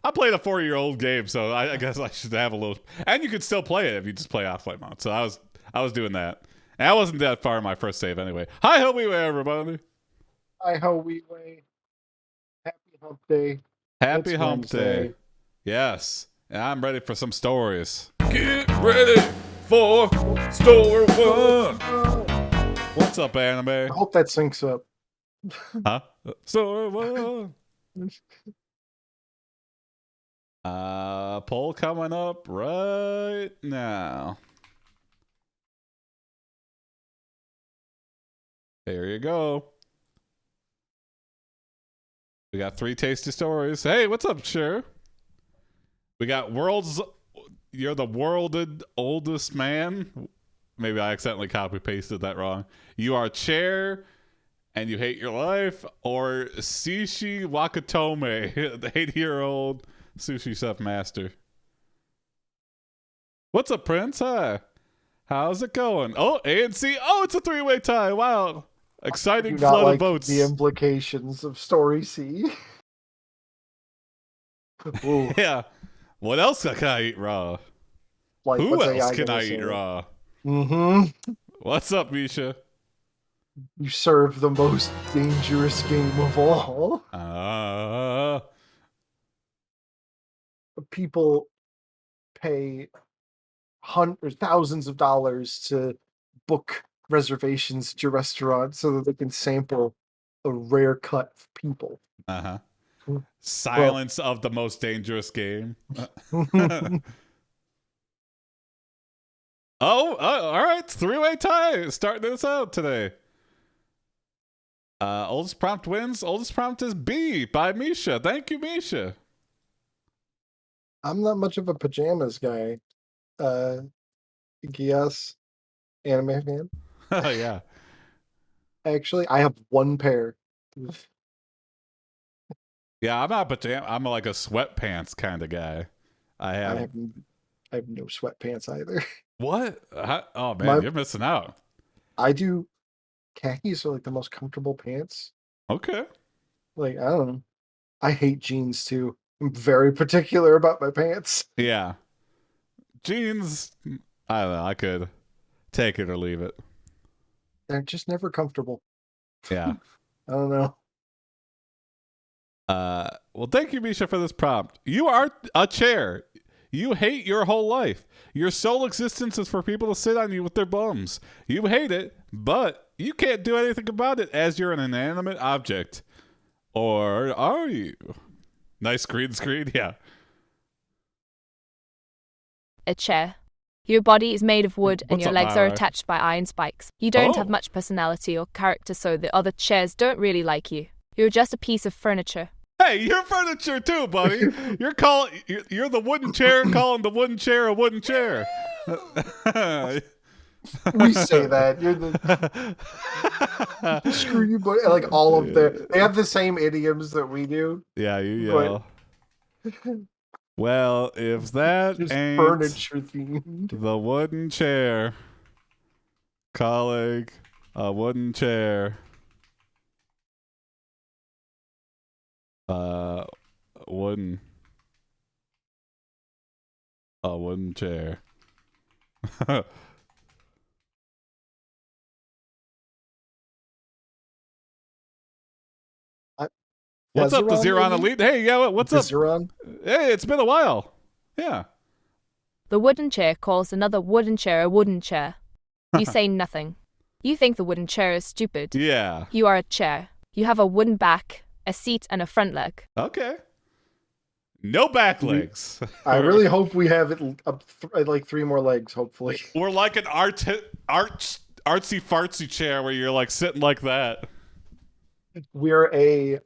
I played a 4-year-old game, so I guess I should have a little. And you could still play it if you just play offline mode. So I was doing that, and I wasn't that far in my first save anyway. Hi, ho, we everybody. Hi ho, we way. Happy hump day. Happy It's hump Wednesday. day. Yes, and I'm ready for some stories. Get ready for story one. What's up, I anime? hope that syncs up. Huh? Story one. Poll coming up right now. There you go. We got 3 tasty stories. Hey, what's up, Cher? We got you're the worlded oldest man. Maybe I accidentally copy pasted that wrong. You are Chair and you hate your life, or Shishi Wakatome, the 80-year-old sushi chef master. What's up, Prince? Hi. How's it going? Oh, A and C. Oh, it's a 3-way tie. Wow. Exciting Do not flood like of votes. the implications of story C. Ooh, Yeah. What else can I eat raw? like, Who what's else AI can gonna I say? eat raw? Mm-hmm. What's up, Misha? You serve the most dangerous game of all. People pay hundreds, thousands of dollars to book reservations at your restaurant so that they can sample a rare cut of people. Uh-huh. Well, Silence of the most dangerous game. Oh, all right. 3-way tie. Starting this out today. Oldest prompt wins. Oldest prompt is B by Misha. Thank you, Misha. I'm not much of a pajamas guy. Yes, anime fan. Oh, yeah. Actually, I have one pair. Yeah, I'm not pajama. I'm like a sweatpants kind of guy. I I have. have no sweatpants either. What? Oh, man, My you're missing out. I do khakis are like the most comfortable pants. Okay. Like, I don't know. I hate jeans too. I'm very particular about my pants. Yeah. Jeans, I don't know. I could take it or leave it. They're just never comfortable. Yeah. I don't know. Well, thank you, Misha, for this prompt. You are a chair. You hate your whole life. Your sole existence is for people to sit on you with their bums. You hate it, but you can't do anything about it as you're an inanimate object. Or are you? Nice green screen, yeah. A chair. Your body is made of wood and What's your up, legs are Myra? attached by iron spikes. You don't Oh. have much personality or character, so the other chairs don't really like you. You're just a piece of furniture. Hey, you're furniture too, buddy. You're the wooden chair calling the wooden chair a wooden chair. We say that. You're the screw you, but like all of they have the same idioms that we do. Yeah, you yell. Well, if that Just ain't furniture themed. the wooden chair calling a wooden chair wooden a wooden chair. What's up, the Xeron Elite? Hey, yeah, what's up? Xeron? Hey, it's been a while. Yeah. The wooden chair calls another wooden chair a wooden chair. You say nothing. You think the wooden chair is stupid. Yeah. You are a chair. You have a wooden back, a seat, and a front leg. Okay. No back legs. I really hope we have it up like 3 more legs, hopefully. We're like an artsy fartsy chair where you're like sitting like that. We're a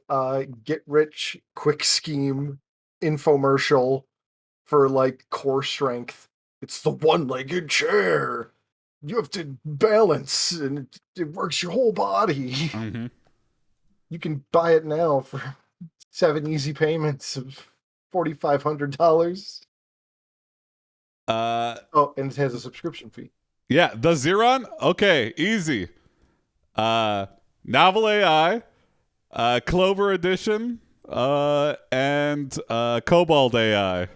get rich quick scheme infomercial for like core strength. It's the one-legged chair. You have to balance and it works your whole body. Mm-hmm. You can buy it now for 7 easy payments of $4,500. Oh, and it has a subscription fee. Yeah, the Xeron? Okay, easy. NovelAI, Clover Edition, and Cobalt AI.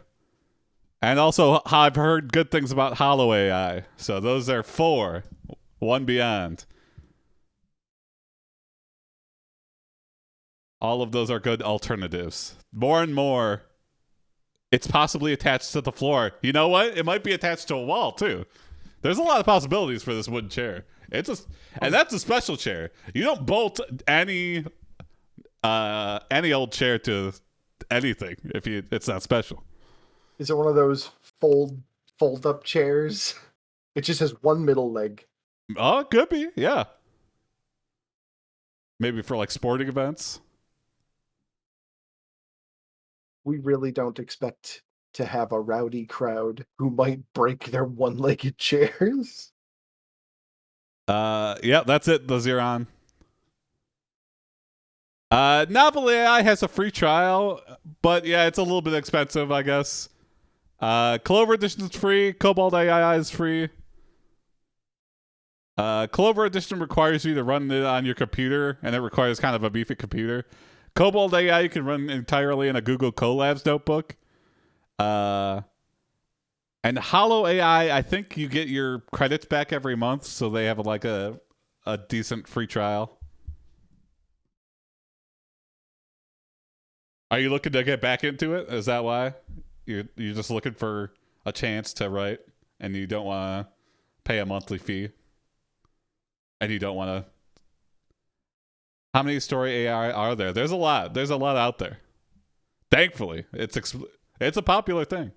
And also, I've heard good things about Hollow AI. So those are 4. One beyond. All of those are good alternatives. More and more, it's possibly attached to the floor. You know what? It might be attached to a wall, too. There's a lot of possibilities for this wooden chair. And that's a special chair. You don't bolt any old chair to anything if it's not special. Is it one of those fold up chairs? It just has one middle leg. Oh, it could be, yeah. Maybe for like sporting events. We really don't expect to have a rowdy crowd who might break their one-legged chairs. Yeah, that's it, the Xeron. NovelAI has a free trial, but yeah, it's a little bit expensive, I guess. Clover Edition is free. Cobalt AI is free. Clover Edition requires you to run it on your computer, and it requires kind of a beefy computer. Cobalt AI you can run entirely in a Google Colabs notebook. And Hollow AI, I think you get your credits back every month, so they have like a decent free trial. Are you looking to get back into it? Is that why? You're just looking for a chance to write, and you don't want to pay a monthly fee, and you don't want to. How many story AI are there? There's a lot. There's a lot out there. Thankfully, it's a popular thing.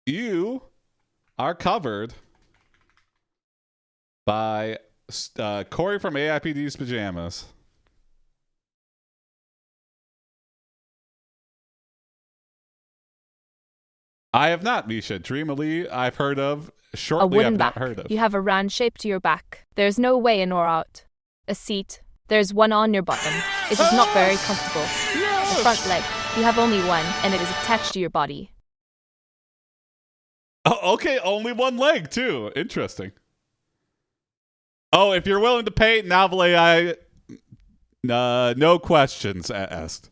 You are covered by Corey from AiPD's Pajamas. I have not, Misha. Dream Ali, I've heard of. A Shortly, wooden I've not back. heard of. You have a round shape to your back. There's no way in or out. A seat. There's one on your bottom. It is not very comfortable. The front leg. You have only one, and it is attached to your body. Oh, okay, only one leg, too. Interesting. Oh, if you're willing to pay, NovelAI, no questions asked.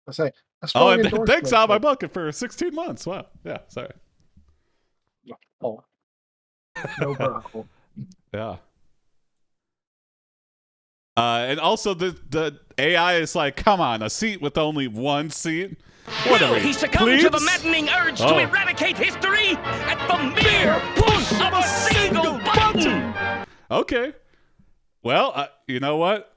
I say, Oh, thanks on my bucket for 16 months. Wow. Yeah, sorry. Oh, no problem. Yeah. And also the AI is like, come on, a seat with only one seat? What are we, He succumbed to the maddening urge to eradicate history at the mere push of a single button. Okay. Well, you know what?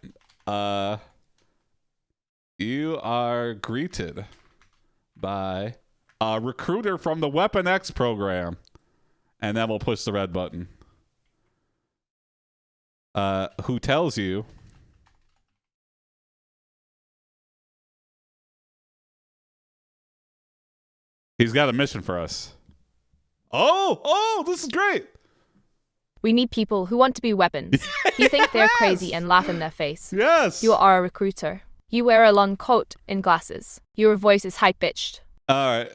You are greeted by a recruiter from the Weapon X program. And then we'll push the red button. Who tells you he's got a mission for us. Oh, this is great. We need people who want to be weapons. You think they're crazy and laugh in their face. Yes. You are a recruiter. You wear a long coat and glasses. Your voice is high-pitched. All right.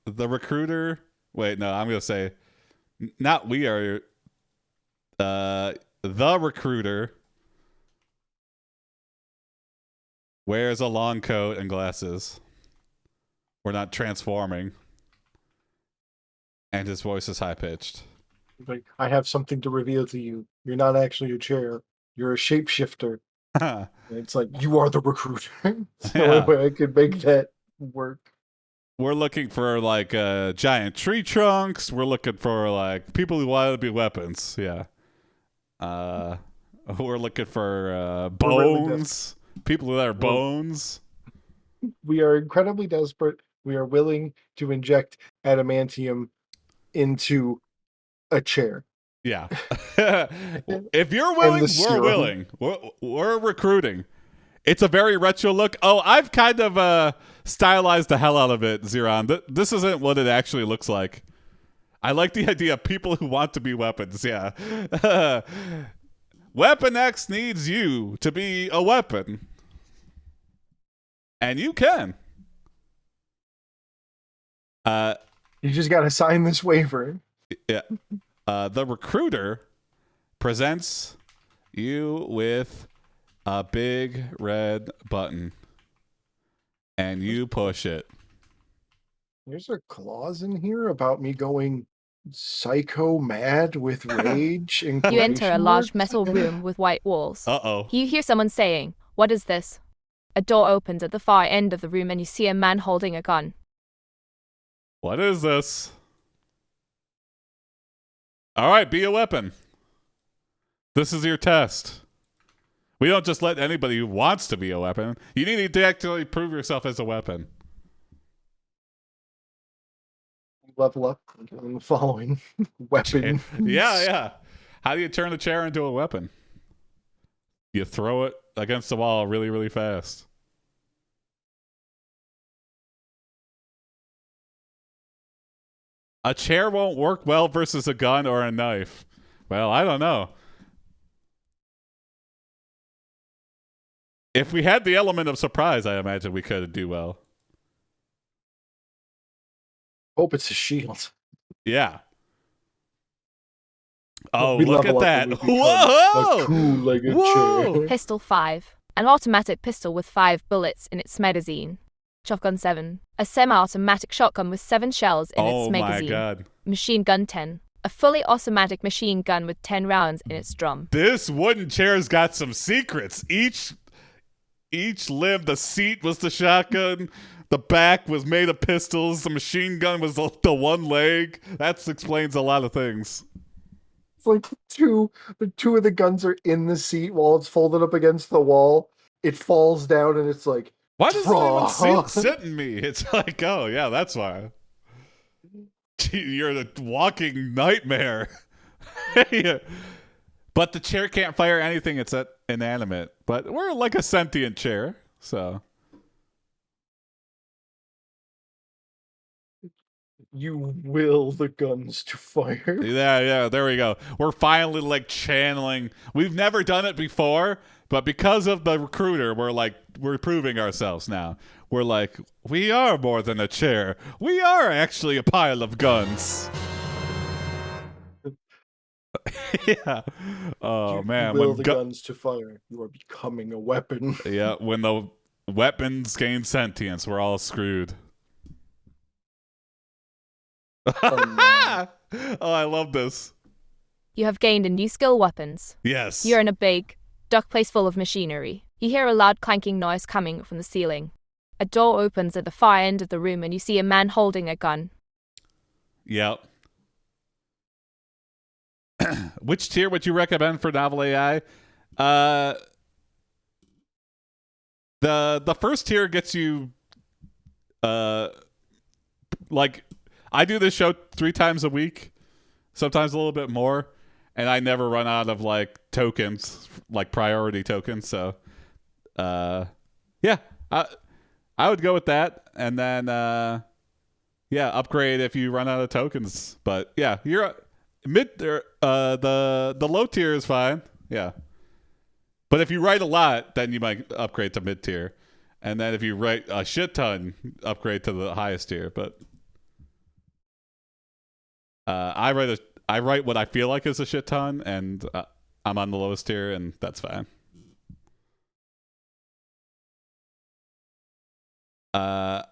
The recruiter. Wait, no, I'm going to say, not we are. The recruiter wears a long coat and glasses. We're not transforming. And his voice is high-pitched. Like, I have something to reveal to you. You're not actually a chair. You're a shapeshifter. It's like, you are the recruiter. It's the only way I could make that work. We're looking for like giant tree trunks. We're looking for like people who want to be weapons. Yeah. We're looking for bones. People that are bones. We are incredibly desperate. We are willing to inject adamantium into a chair. Yeah. If you're willing, we're serum. willing. We're recruiting. It's a very retro look. Oh, I've kind of stylized the hell out of it, Xeron. This isn't what it actually looks like. I like the idea of people who want to be weapons. Yeah. Weapon X needs you to be a weapon. And you can. You just gotta sign this waiver. Yeah. The recruiter presents you with a big red button, and you push it. There's a clause in here about me going psycho mad with rage. You enter a large metal room with white walls. Uh-oh. You hear someone saying, "What is this?" A door opens at the far end of the room and you see a man holding a gun. What is this? All right, be a weapon. This is your test. We don't just let anybody who wants to be a weapon. You need to actually prove yourself as a weapon. Level up on the following weapon. Yeah. How do you turn a chair into a weapon? You throw it against the wall really, really fast. A chair won't work well versus a gun or a knife. Well, I don't know. If we had the element of surprise, I imagine we could do well. Hope it's a shield. Yeah. Oh, We look at level up that. and we become Whoa! A cool-legged Whoa! chair. Pistol 5. An automatic pistol with 5 bullets in its magazine. Shotgun 7. A semi-automatic shotgun with 7 shells in its magazine. Oh my god. Machine gun 10. A fully automatic machine gun with 10 rounds in its drum. This wooden chair's got some secrets. Each limb, the seat was the shotgun, the back was made of pistols, the machine gun was the one leg. That explains a lot of things. It's like two of the guns are in the seat while it's folded up against the wall. It falls down and it's like, Why does draw. it even sit in me? It's like, oh yeah, that's why. You're the walking nightmare. Yeah. But the chair can't fire anything. It's inanimate. But we're like a sentient chair, so. you will the guns to fire. Yeah, there we go. We're finally like channeling. We've never done it before, but because of the recruiter, we're proving ourselves now. We're like, we are more than a chair. We are actually a pile of guns. Yeah. Oh You man, will when the guns to fire. You are becoming a weapon. yeah, when the weapons gain sentience, we're all screwed. Oh, Oh, I love this. You have gained a new skill, weapons. Yes. You're in a big, dark place full of machinery. You hear a loud clanking noise coming from the ceiling. A door opens at the far end of the room and you see a man holding a gun. Yep. Which tier would you recommend for NovelAI? The first tier gets you like I do this show 3 times a week, sometimes a little bit more, and I never run out of like tokens, like priority tokens. So yeah, I would go with that, and then yeah, upgrade if you run out of tokens. But yeah, you're mid the low tier is fine. Yeah. But if you write a lot, then you might upgrade to mid tier. And then if you write a shit ton, upgrade to the highest tier. But I write what I feel like is a shit ton, and I'm on the lowest tier, and that's fine. I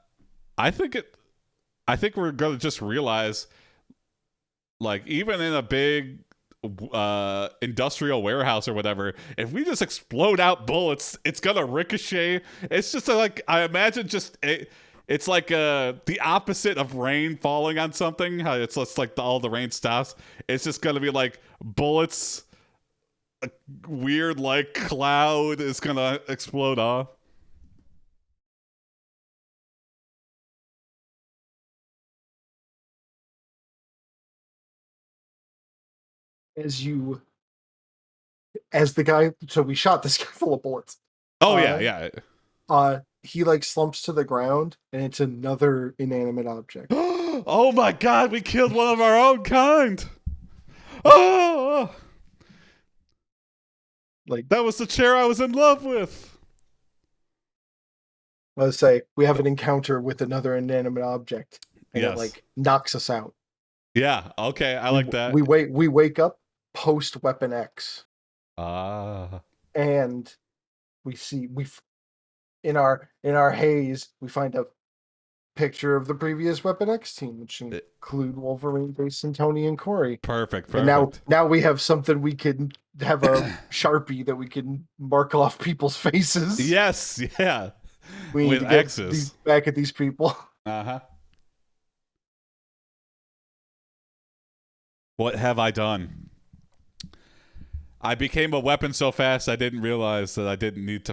think we're gonna just realize, like, even in a big industrial warehouse or whatever, if we just explode out bullets, it's gonna ricochet. It's just like, I imagine just it's like the opposite of rain falling on something. How it's just like all the rain stops. It's just gonna be like bullets. A weird like cloud is gonna explode off. As the guy, so we shot this guy full of bullets. Oh yeah. He like slumps to the ground and it's another inanimate object. Oh my god, we killed one of our own kind. Oh, Like, that was the chair I was in love with. let's say we have an encounter with another inanimate object. and Yes. it like knocks us out. Yeah. Okay. I like that. We wake up post Weapon X, and we see in our haze we find a picture of the previous Weapon X team, which include Wolverine, Jason, Tony, and Corey. Perfect. And now we have something we can have a Sharpie that we can mark off people's faces. Yes. Yeah. We need With to get X's. back at these people. What have I done? I became a weapon so fast I didn't realize that I didn't need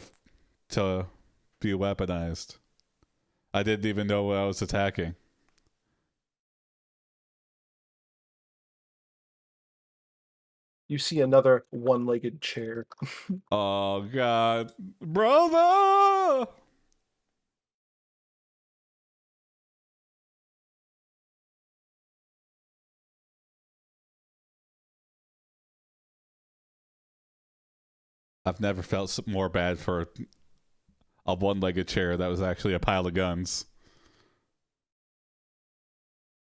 to be weaponized. I didn't even know what I was attacking. You see another one-legged chair. Oh, God. Brother! I've never felt more bad for a one-legged chair that was actually a pile of guns.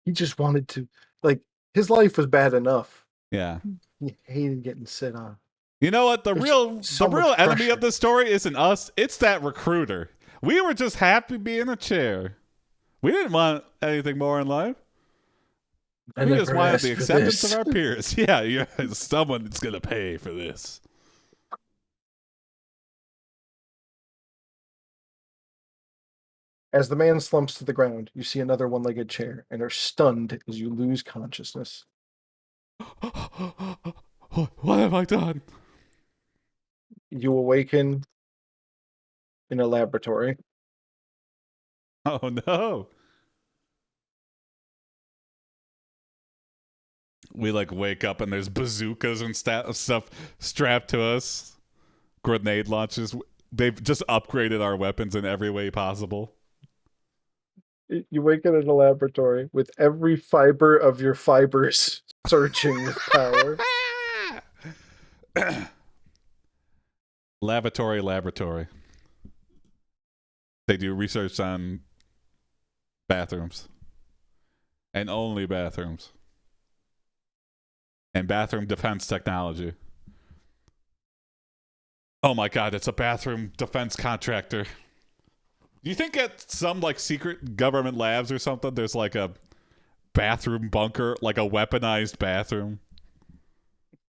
He just wanted to, like, his life was bad enough. Yeah. He hated getting sit on. You know what? The There's real so enemy much of pressure. this story isn't us. It's that recruiter. We were just happy being in a chair. We didn't want anything more in life. I We never just wanted asked the for acceptance this. of our peers. Yeah, someone that's going to pay for this. As the man slumps to the ground, you see another one-legged chair and are stunned as you lose consciousness. What have I done? You awaken in a laboratory. Oh, no. We wake up and there's bazookas and stuff strapped to us. Grenade launches. They've just upgraded our weapons in every way possible. You wake up in a laboratory with every fiber of your fibers searching with power. Laboratory. They do research on bathrooms. And only bathrooms. And bathroom defense technology. Oh my God, it's a bathroom defense contractor. Do you think at some secret government labs or something there's a bathroom bunker, a weaponized bathroom?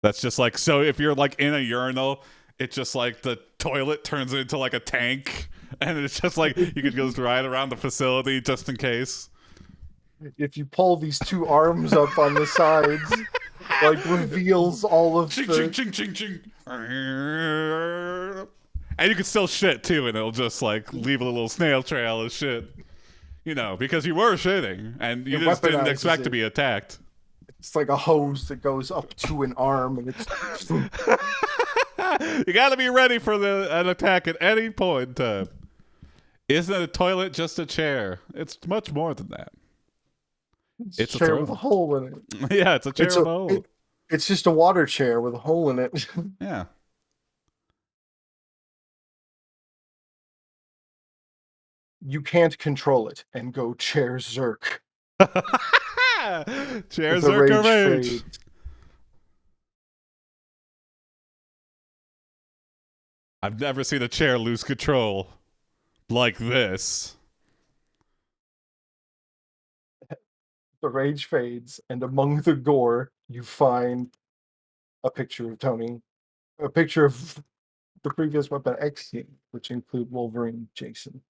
That's just so if you're in a urinal, it's just the toilet turns into a tank, and it's just you could just ride around the facility just in case. If you pull these two arms up on the sides, reveals all of the... Ching, ching, ching. And you can still shit too, and it'll just leave a little snail trail of shit. Because you were shitting, and you just didn't expect to be attacked. It's like a hose that goes up to an arm, and it's... You gotta be ready for an attack at any point in time. Isn't a toilet just a chair? It's much more than that. It's a chair with a hole in it. Yeah, it's a chair with a hole. It's just a water chair with a hole in it. Yeah. You can't control it and go chair zerk. Chair zerk rage. Fade. I've never seen a chair lose control like this. The rage fades, and among the gore, you find a picture of Tony, a picture of the previous Weapon X team, which include Wolverine, Jason,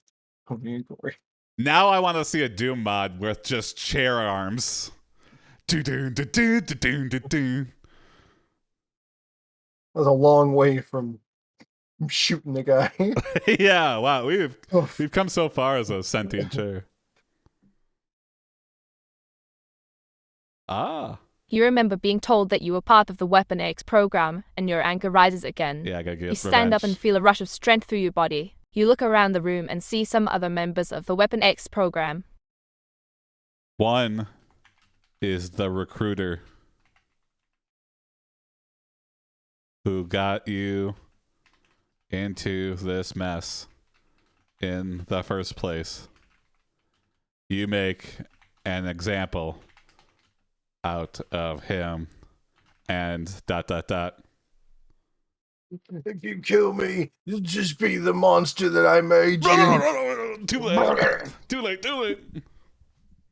Tony, and Corey. Now I want to see a Doom mod with just chair arms. Do-do-do-do-do-do-do. That's a long way from shooting the guy. Yeah, wow, we've come so far as a sentient chair. Ah. You remember being told that you were part of the Weapon X program, and your anger rises again. Yeah, I gotta get You stand up and feel a rush of strength through your body. You look around the room and see some other members of the Weapon X program. One is the recruiter who got you into this mess in the first place. You make an example out of him and ... If you kill me, you'll just be the monster that I made you. Too late. Too late. Too late.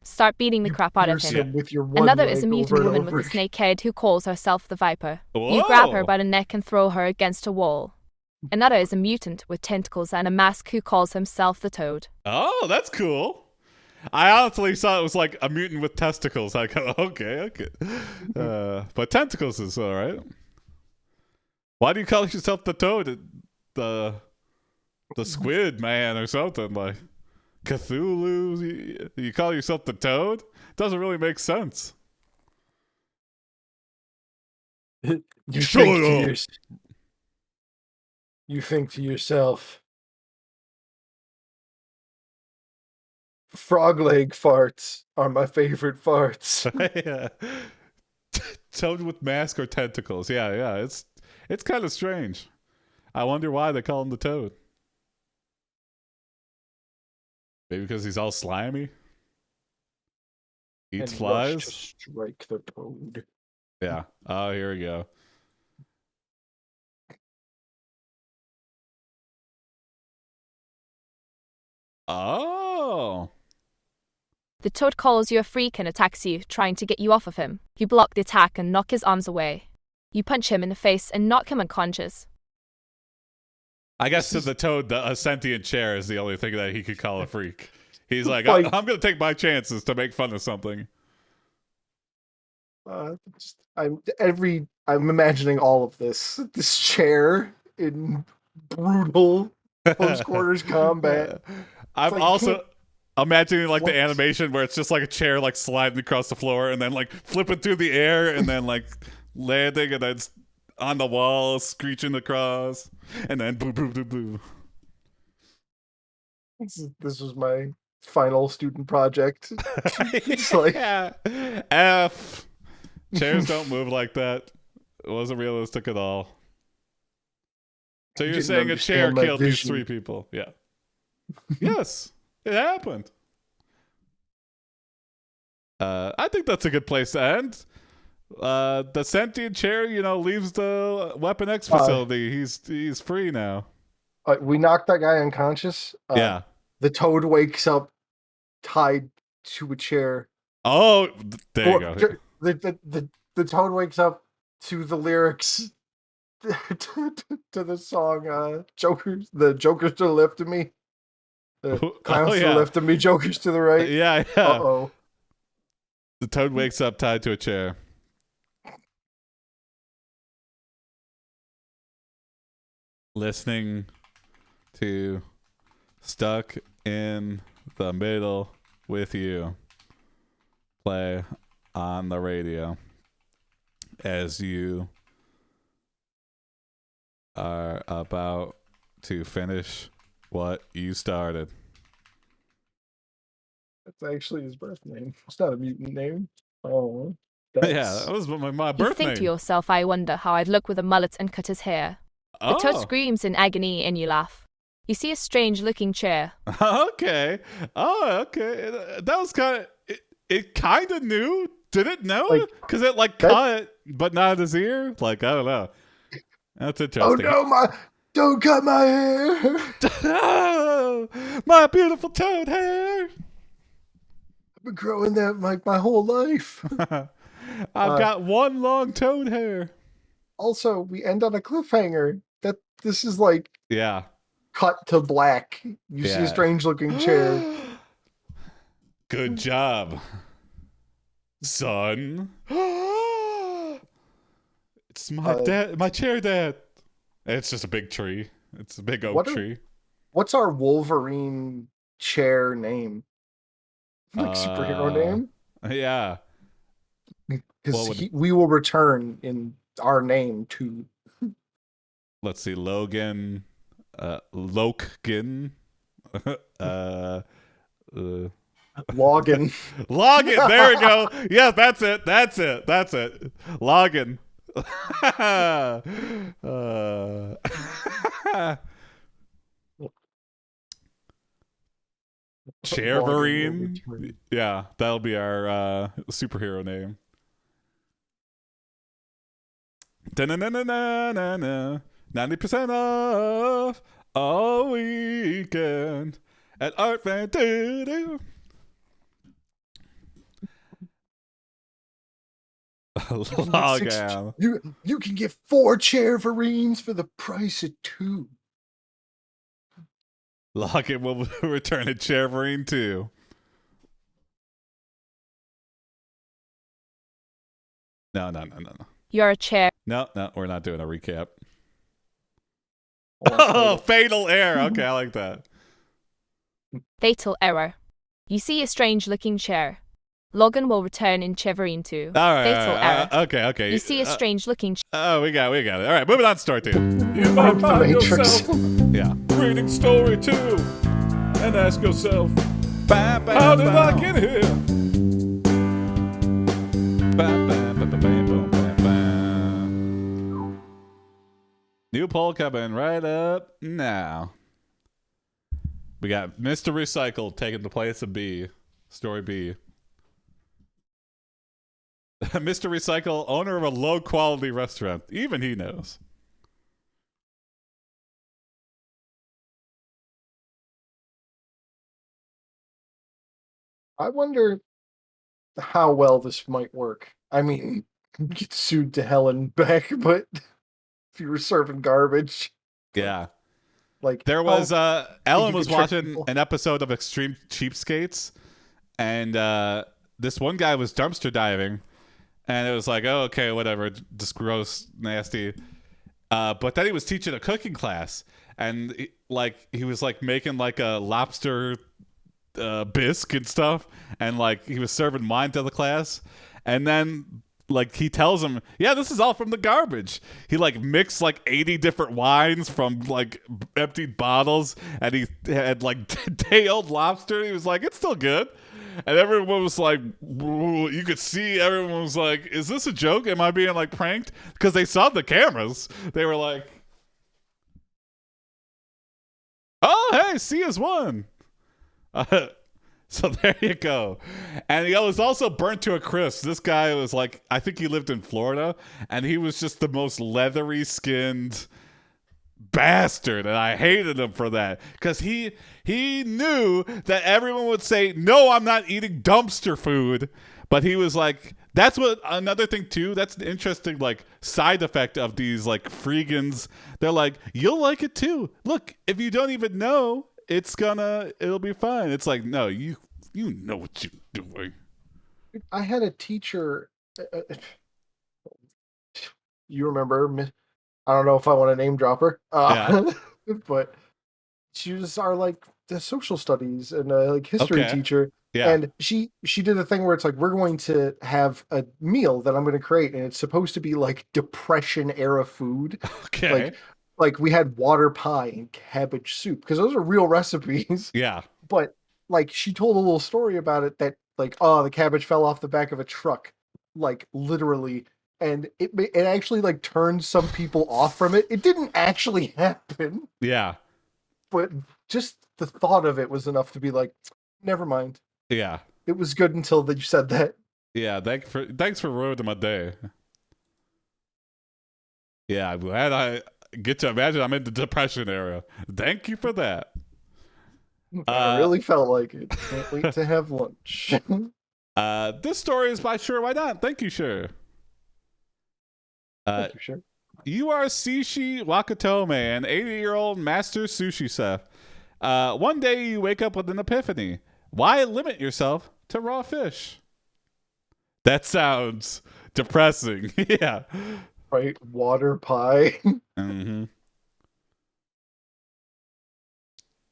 Start beating the You crap out of pierce him. with your one Another is a leg mutant over and woman with over a snake head who calls herself the Viper. Whoa. You grab her by the neck and throw her against a wall. Another is a mutant with tentacles and a mask who calls himself the Toad. Oh, that's cool. I honestly thought it was like a mutant with testicles. I go, okay. But tentacles is all right. Why do you call yourself the Toad? The Squid Man or something like Cthulhu? You call yourself the Toad? Doesn't really make sense. You think to yourself, frog leg farts are my favorite farts. Yeah. Toad with mask or tentacles. Yeah. It's kind of strange. I wonder why they call him the Toad. Maybe because he's all slimy. Eats And flies. rush to strike the toad. Yeah. Oh, here we go. Oh. The Toad calls you a freak and attacks you, trying to get you off of him. You block the attack and knock his arms away. You punch him in the face and knock him unconscious. I guess to the Toad, a sentient chair is the only thing that he could call a freak. He's like, Like- I'm going to take my chances to make fun of something. I'm imagining all of this. This chair in brutal close quarters combat. I'm like, also imagining like What? the animation where it's just like a chair like sliding across the floor and then like flipping through the air and then like landing and then on the wall screeching across and then boo boo boo boo. This was my final student project. It's like- Yeah. F. Chairs don't move like that. It wasn't realistic at all. So you're didn't saying a chair understand my killed these vision. 3 people? Yeah. Yes, it happened. I think that's a good place to end. The sentient chair, leaves the Weapon X facility. He's free now. We knocked that guy unconscious. Yeah. The toad wakes up tied to a chair. Oh, there you go. The toad wakes up to the lyrics to the song Joker's to the left of me. The clowns to the left of me, Joker's to the right. Yeah. Uh-oh. The toad wakes up tied to a chair. Listening to Stuck in the Middle with You play on the radio as you are about to finish what you started. That's actually his birth name. It's not a mutant name. Oh. Yeah, that was my You birth think name. to yourself, I wonder how I'd look with a mullet and cut his hair. The Toad Oh. screams in agony and you laugh. You see a strange-looking chair. Okay. Oh, okay. That was kind of... It kind of knew. Did it know? Like, Because it, cut, but not his ear? I don't know. That's Oh interesting. no, don't cut my hair. Oh, my beautiful toad hair. I've been growing that my whole life. I've got one long toad hair. Also, we end on a cliffhanger. That this is Yeah. cut to black. You see Yeah. a strange looking chair. Good job, son. It's my dad, my chair dad. It's just a big tree. It's a big oak tree. What's our Wolverine chair name? Superhero name? Yeah. Because we will return in our name to. Let's see, Logan, Loken, Login. Login. There we go. Yeah, that's it. Login. Cherverine. Yeah, that'll be our superhero name. 90% off all weekend at Art Van. Log You can get 4 Cherverines for the price of 2. Lockett will return a Cherverine too. No. You're a chair. No, we're not doing a recap. Oh, fatal error. Okay, I like that. Fatal error. You see a strange-looking chair. Logan will return in Cherverine 2. All right. Fatal error. Okay. You see a strange-looking chair. Oh, we got it. All right, moving on to story 2. You might find yourself reading story 2 and ask yourself, how did I get here? New poll coming right up now. We got Mr. Recycle taking the place of B. Story B. Mr. Recycle, owner of a low-quality restaurant. Even he knows. I wonder how well this might work. I mean, get sued to hell and back, but if you were serving garbage. Yeah. Like there was Ellen was watching people. an episode of Extreme Cheapskates, and this one guy was dumpster diving, and it was like, oh, okay, whatever, just gross, nasty. But then he was teaching a cooking class, and he was like making like a lobster bisque and stuff, and like he was serving wine to the class, and then like he tells him, yeah, this is all from the garbage. He like mixed like 80 different wines from like emptied bottles, and he had like day-old lobster. He was like, it's still good. And everyone was like, you could see everyone was like, is this a joke? Am I being like pranked? Because they saw the cameras. They were like, oh, hey, C is one. So there you go. And he was also burnt to a crisp. This guy was like, I think he lived in Florida, and he was just the most leathery skinned bastard, and I hated him for that, because he knew that everyone would say, no, I'm not eating dumpster food. But he was like, that's what another thing too, that's an interesting like side effect of these like freegans. They're like, you'll like it too. Look, if you don't even know, it'll be fine. It's like, no, you know what you're doing. I had a teacher, you remember, I don't know if I want to name drop her, but she was our like the social studies and like history teacher. Yeah. And she did a thing where it's like, we're going to have a meal that I'm going to create, and it's supposed to be like Depression era food. Okay. Like we had water pie and cabbage soup, because those are real recipes. Yeah. But like she told a little story about it that like, oh, the cabbage fell off the back of a truck, like literally, and it actually like turned some people off from it. It didn't actually happen. Yeah. But just the thought of it was enough to be like, never mind. Yeah. It was good until you said that. Yeah, thanks for ruining my day. Yeah, I'm glad I get to imagine I'm in the Depression era. Thank you for that. I really felt like it. Can't wait to have lunch. This story is by Sure Why Not. Thank you, Sure. Thank you, Sure. You are Sushi Wakatome, an 80-year-old master sushi chef. One day you wake up with an epiphany. Why limit yourself to raw fish? That sounds depressing. Yeah. Right, water pie. Mm-hmm.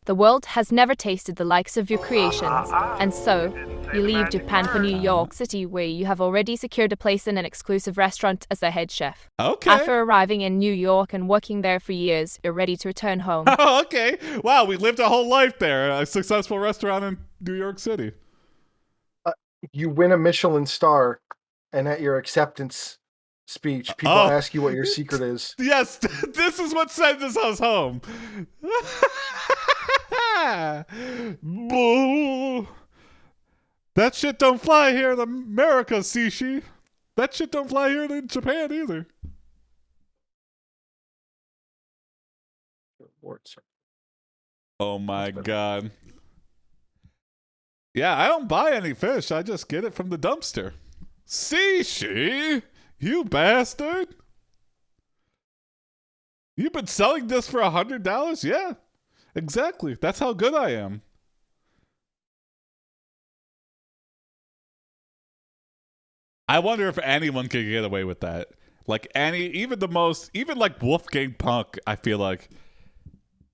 The world has never tasted the likes of your creations, and so you leave Japan for New York City, where you have already secured a place in an exclusive restaurant as the head chef. Okay. After arriving in New York and working there for years, you're ready to return home. Oh, okay. Wow, we lived a whole life there. A successful restaurant in New York City. You win a Michelin star, and at your acceptance speech, people ask you what your secret is. Yes, this is what sends us home. Boo. That shit don't fly here in America, Sishi. That shit don't fly here in Japan either. Oh my god. Yeah, I don't buy any fish. I just get it from the dumpster. Sishi, you bastard. You've been selling this for $100? Yeah, exactly. That's how good I am. I wonder if anyone could get away with that. Like even like Wolfgang Punk, I feel like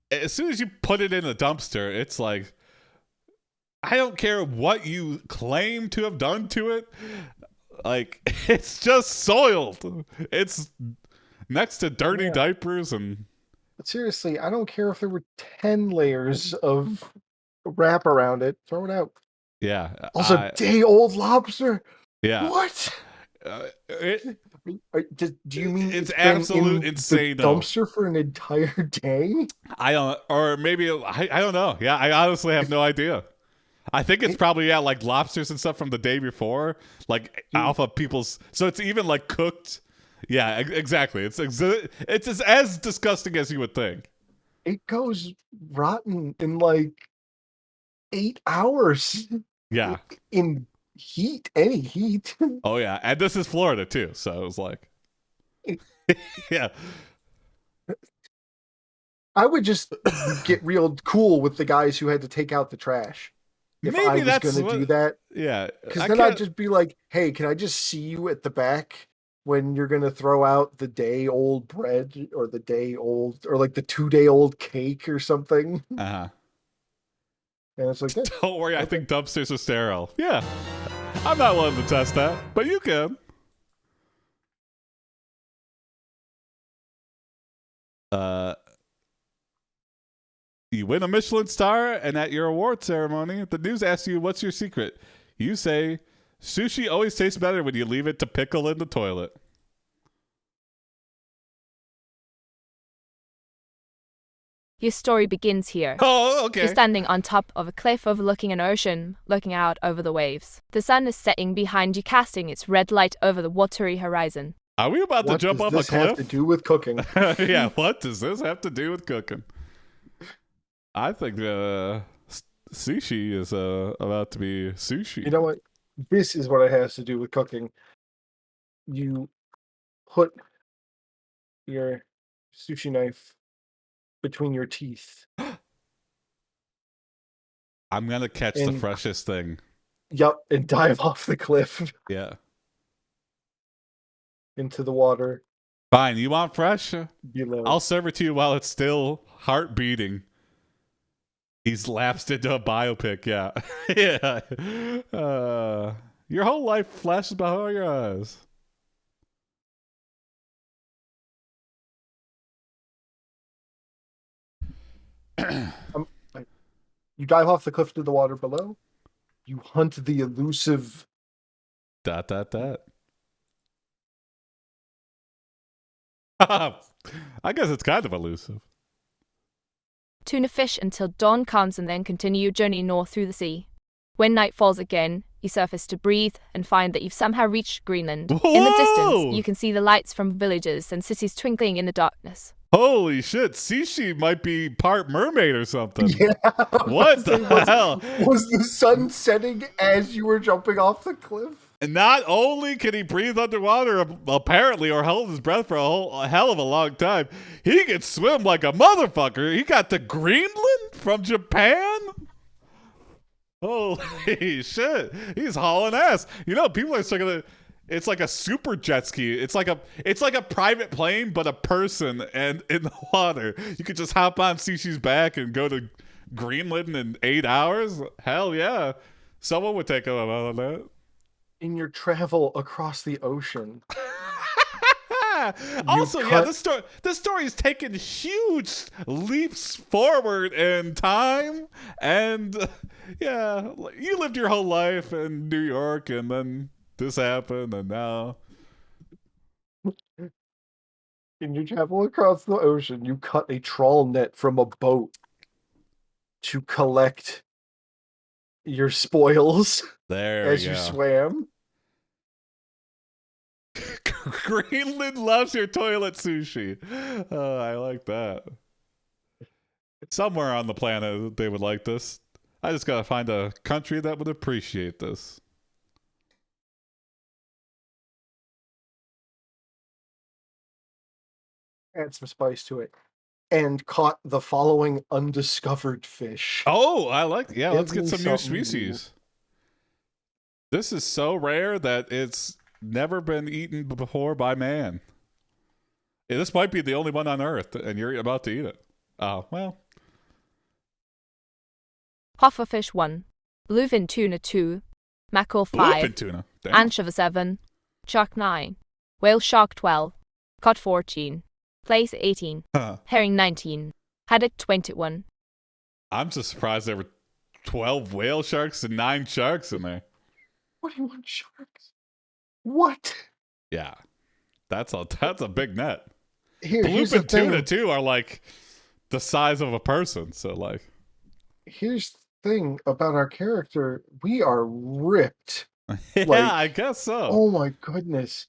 as soon as you put it in a dumpster, it's like, I don't care what you claim to have done to it. Like, it's just soiled. It's next to dirty diapers and... Seriously, I don't care if there were 10 layers of wrap around it. Throw it out. Yeah. Also, day-old lobster? Yeah. What? Do you mean it's absolute insane? The dumpster for an entire day? I don't, or maybe I don't know. Yeah, I honestly have no idea. I think it's probably like lobsters and stuff from the day before, like off of people's. So it's even like cooked. Yeah, exactly. It's as disgusting as you would think. It goes rotten in like 8 hours. Yeah. In heat, any heat. Oh yeah, and this is Florida too, so it was like, yeah. I would just get real cool with the guys who had to take out the trash. If Maybe I was going to do that. Yeah. Because then I'd just be like, hey, can I just see you at the back when you're going to throw out the day-old bread or the day-old, or like the 2-day-old cake or something? Uh-huh. And it's like, yeah, don't worry, I think dumpsters are sterile. Yeah. I'm not willing to test that, but you can. You win a Michelin star, and at your award ceremony, the news asks you, what's your secret? You say, sushi always tastes better when you leave it to pickle in the toilet. Your story begins here. Oh, okay. You're standing on top of a cliff overlooking an ocean, looking out over the waves. The sun is setting behind you, casting its red light over the watery horizon. Are we about to jump off a cliff? What does this have to do with cooking? Yeah, what does this have to do with cooking? I think sushi is about to be sushi. You know what? This is what it has to do with cooking. You put your sushi knife between your teeth. I'm going to catch the freshest thing. Yup, and dive off the cliff. Yeah. Into the water. Fine, you want fresh? Below. I'll serve it to you while it's still heart beating. He's lapsed into a biopic, yeah. Yeah. Your whole life flashes before your eyes. You dive off the cliff to the water below. You hunt the elusive... ... I guess it's kind of elusive. Tuna fish until dawn comes and then continue your journey north through the sea. When night falls again, you surface to breathe and find that you've somehow reached Greenland. Whoa! In the distance, you can see the lights from villages and cities twinkling in the darkness. Holy shit, Sishi might be part mermaid or something. Yeah. What the hell? Was the sun setting as you were jumping off the cliff? And not only can he breathe underwater, apparently, or hold his breath for a hell of a long time, he can swim like a motherfucker. He got to Greenland from Japan? Holy shit. He's hauling ass. You know, people are still gonna... It's like a super jet ski. It's like a private plane, but a person and in the water. You could just hop on Sishi's back and go to Greenland in 8 hours. Hell yeah. Someone would take a on that. In your travel across the ocean. Also, yeah, this story is taking huge leaps forward in time, and yeah, you lived your whole life in New York, and then this happened, and now In your travel across the ocean, you cut a trawl net from a boat. to collect your spoils There as we you go. swam. Greenland loves your toilet sushi. Oh, I like that. Somewhere on the planet they would like this. I just gotta find a country that would appreciate this. Add some spice to it. And caught the following undiscovered fish. Oh, I like. Yeah, let's Give get me some new something new. species. This is so rare that it's never been eaten before by man. Yeah, this might be the only one on Earth, and you're about to eat it. Oh, well. Pufferfish 1, bluefin tuna 2, mackerel 5, Bluefin tuna. Damn. anchovy 7, shark 9, whale shark 12, cod 14, plaice 18, Huh. herring 19, haddock 21. I'm just surprised there were 12 whale sharks and 9 sharks in there. 21 sharks. What? Yeah. That's a big net. Here's the Bluefin tuna, thing. too, are like the size of a person. So, like, Here's the thing about our character. We are ripped. yeah, Like, I guess so. Oh my goodness.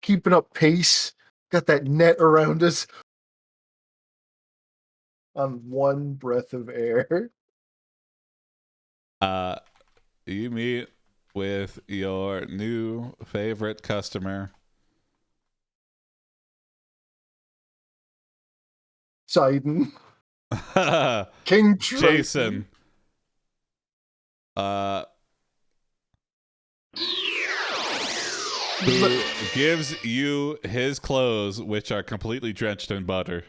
Keeping up pace. Got that net around us. On one breath of air. You meet with your new favorite customer. Sidon. King Triton. Jason. Who gives you his clothes, which are completely drenched in butter.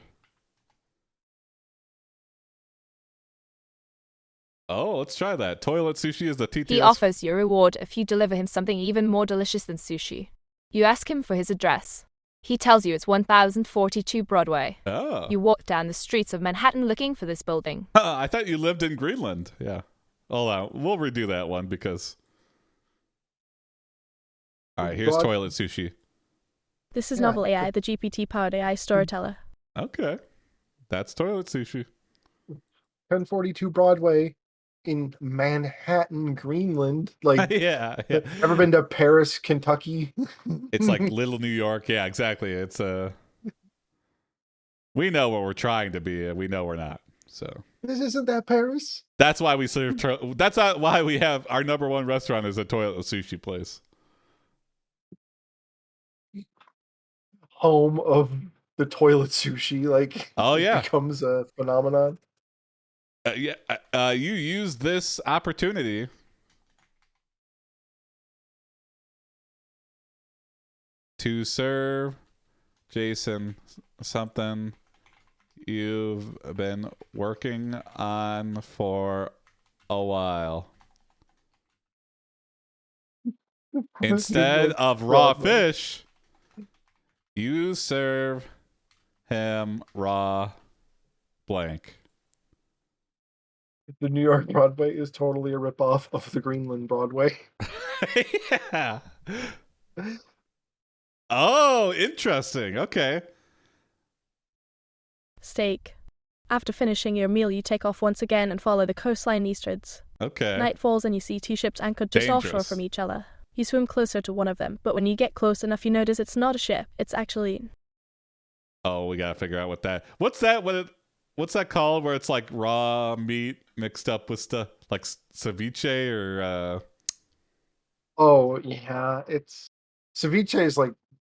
Oh, let's try that. Toilet sushi is the TTS. He offers you a reward if you deliver him something even more delicious than sushi. You ask him for his address. He tells you it's 1042 Broadway. Oh. You walk down the streets of Manhattan looking for this building. I thought you lived in Greenland. Yeah. Hold on. We'll redo that one because... All right, here's toilet sushi. This is Yeah. NovelAI, the GPT-powered AI storyteller. Okay. That's toilet sushi. 1042 Broadway in Manhattan, Greenland. Like, yeah, yeah. ever been to Paris, Kentucky? It's like Little New York. Yeah, exactly. It's we know what we're trying to be, and we know we're not. So This isn't that Paris. that's why we serve. That's not why we have our number one restaurant is a toilet sushi place. Home of the toilet sushi. Like, Oh, yeah. it becomes a phenomenon. You use this opportunity to serve Jason something you've been working on for a while. Instead of raw fish, you serve him raw blank. The New York Broadway is totally a ripoff of the Greenland Broadway. Yeah. Oh, interesting. Okay. Steak. After finishing your meal, you take off once again and follow the coastline eastwards. Okay. Night falls and you see two ships anchored just offshore Dangerous. from each other. You swim closer to one of them, but when you get close enough, you notice it's not a ship. It's actually... Oh, we gotta figure out what that. What's that? What's that called? Where it's like raw meat mixed up with stuff like ceviche or. Oh, yeah. It's ceviche is like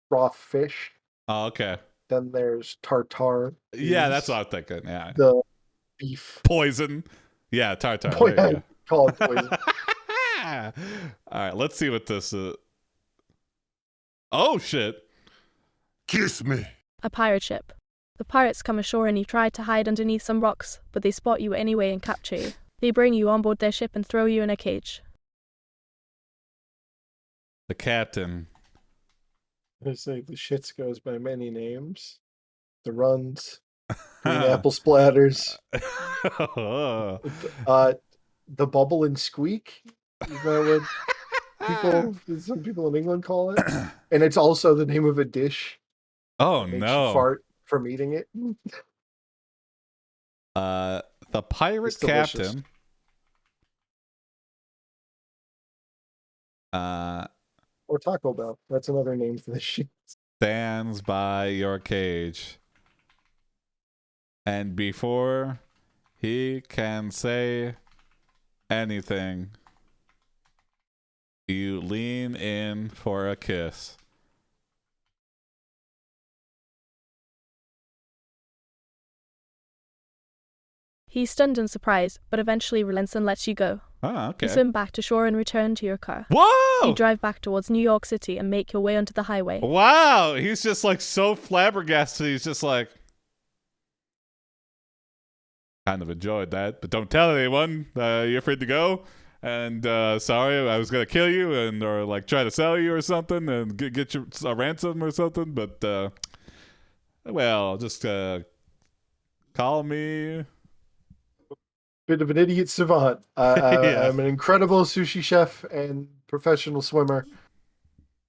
raw fish. Oh, okay. Then there's tartare. Yeah, is that's what I'm thinking. Yeah. the beef. Poison. Yeah, tartar. Boy, There you I call it poison. go. All right, let's see what this is. Oh shit! Kiss me. a pirate ship. The pirates come ashore and you try to hide underneath some rocks, but they spot you anyway and capture you. They bring you on board their ship and throw you in a cage. The captain. I say the shits goes by many names. The runs, green apple splatters, the bubble and squeak. Is that what some people in England call it? And it's also the name of a dish. Oh Makes you no! fart from eating it. The pirate It's delicious. captain Or Taco Bell. That's another name for this shit. stands by your cage. And before he can say anything, you lean in for a kiss. He's stunned in surprise, but eventually relents and lets you go. Oh, okay. You swim back to shore and return to your car. Whoa! You drive back towards New York City and make your way onto the highway. Wow, he's just like so flabbergasted. He's just like, kind of enjoyed that, but don't tell anyone. You're free to go. And sorry, I was gonna kill you and or like try to sell you or something and get you a ransom or something. But well, just call me. Bit of an idiot savant. Yeah. I'm an incredible sushi chef and professional swimmer.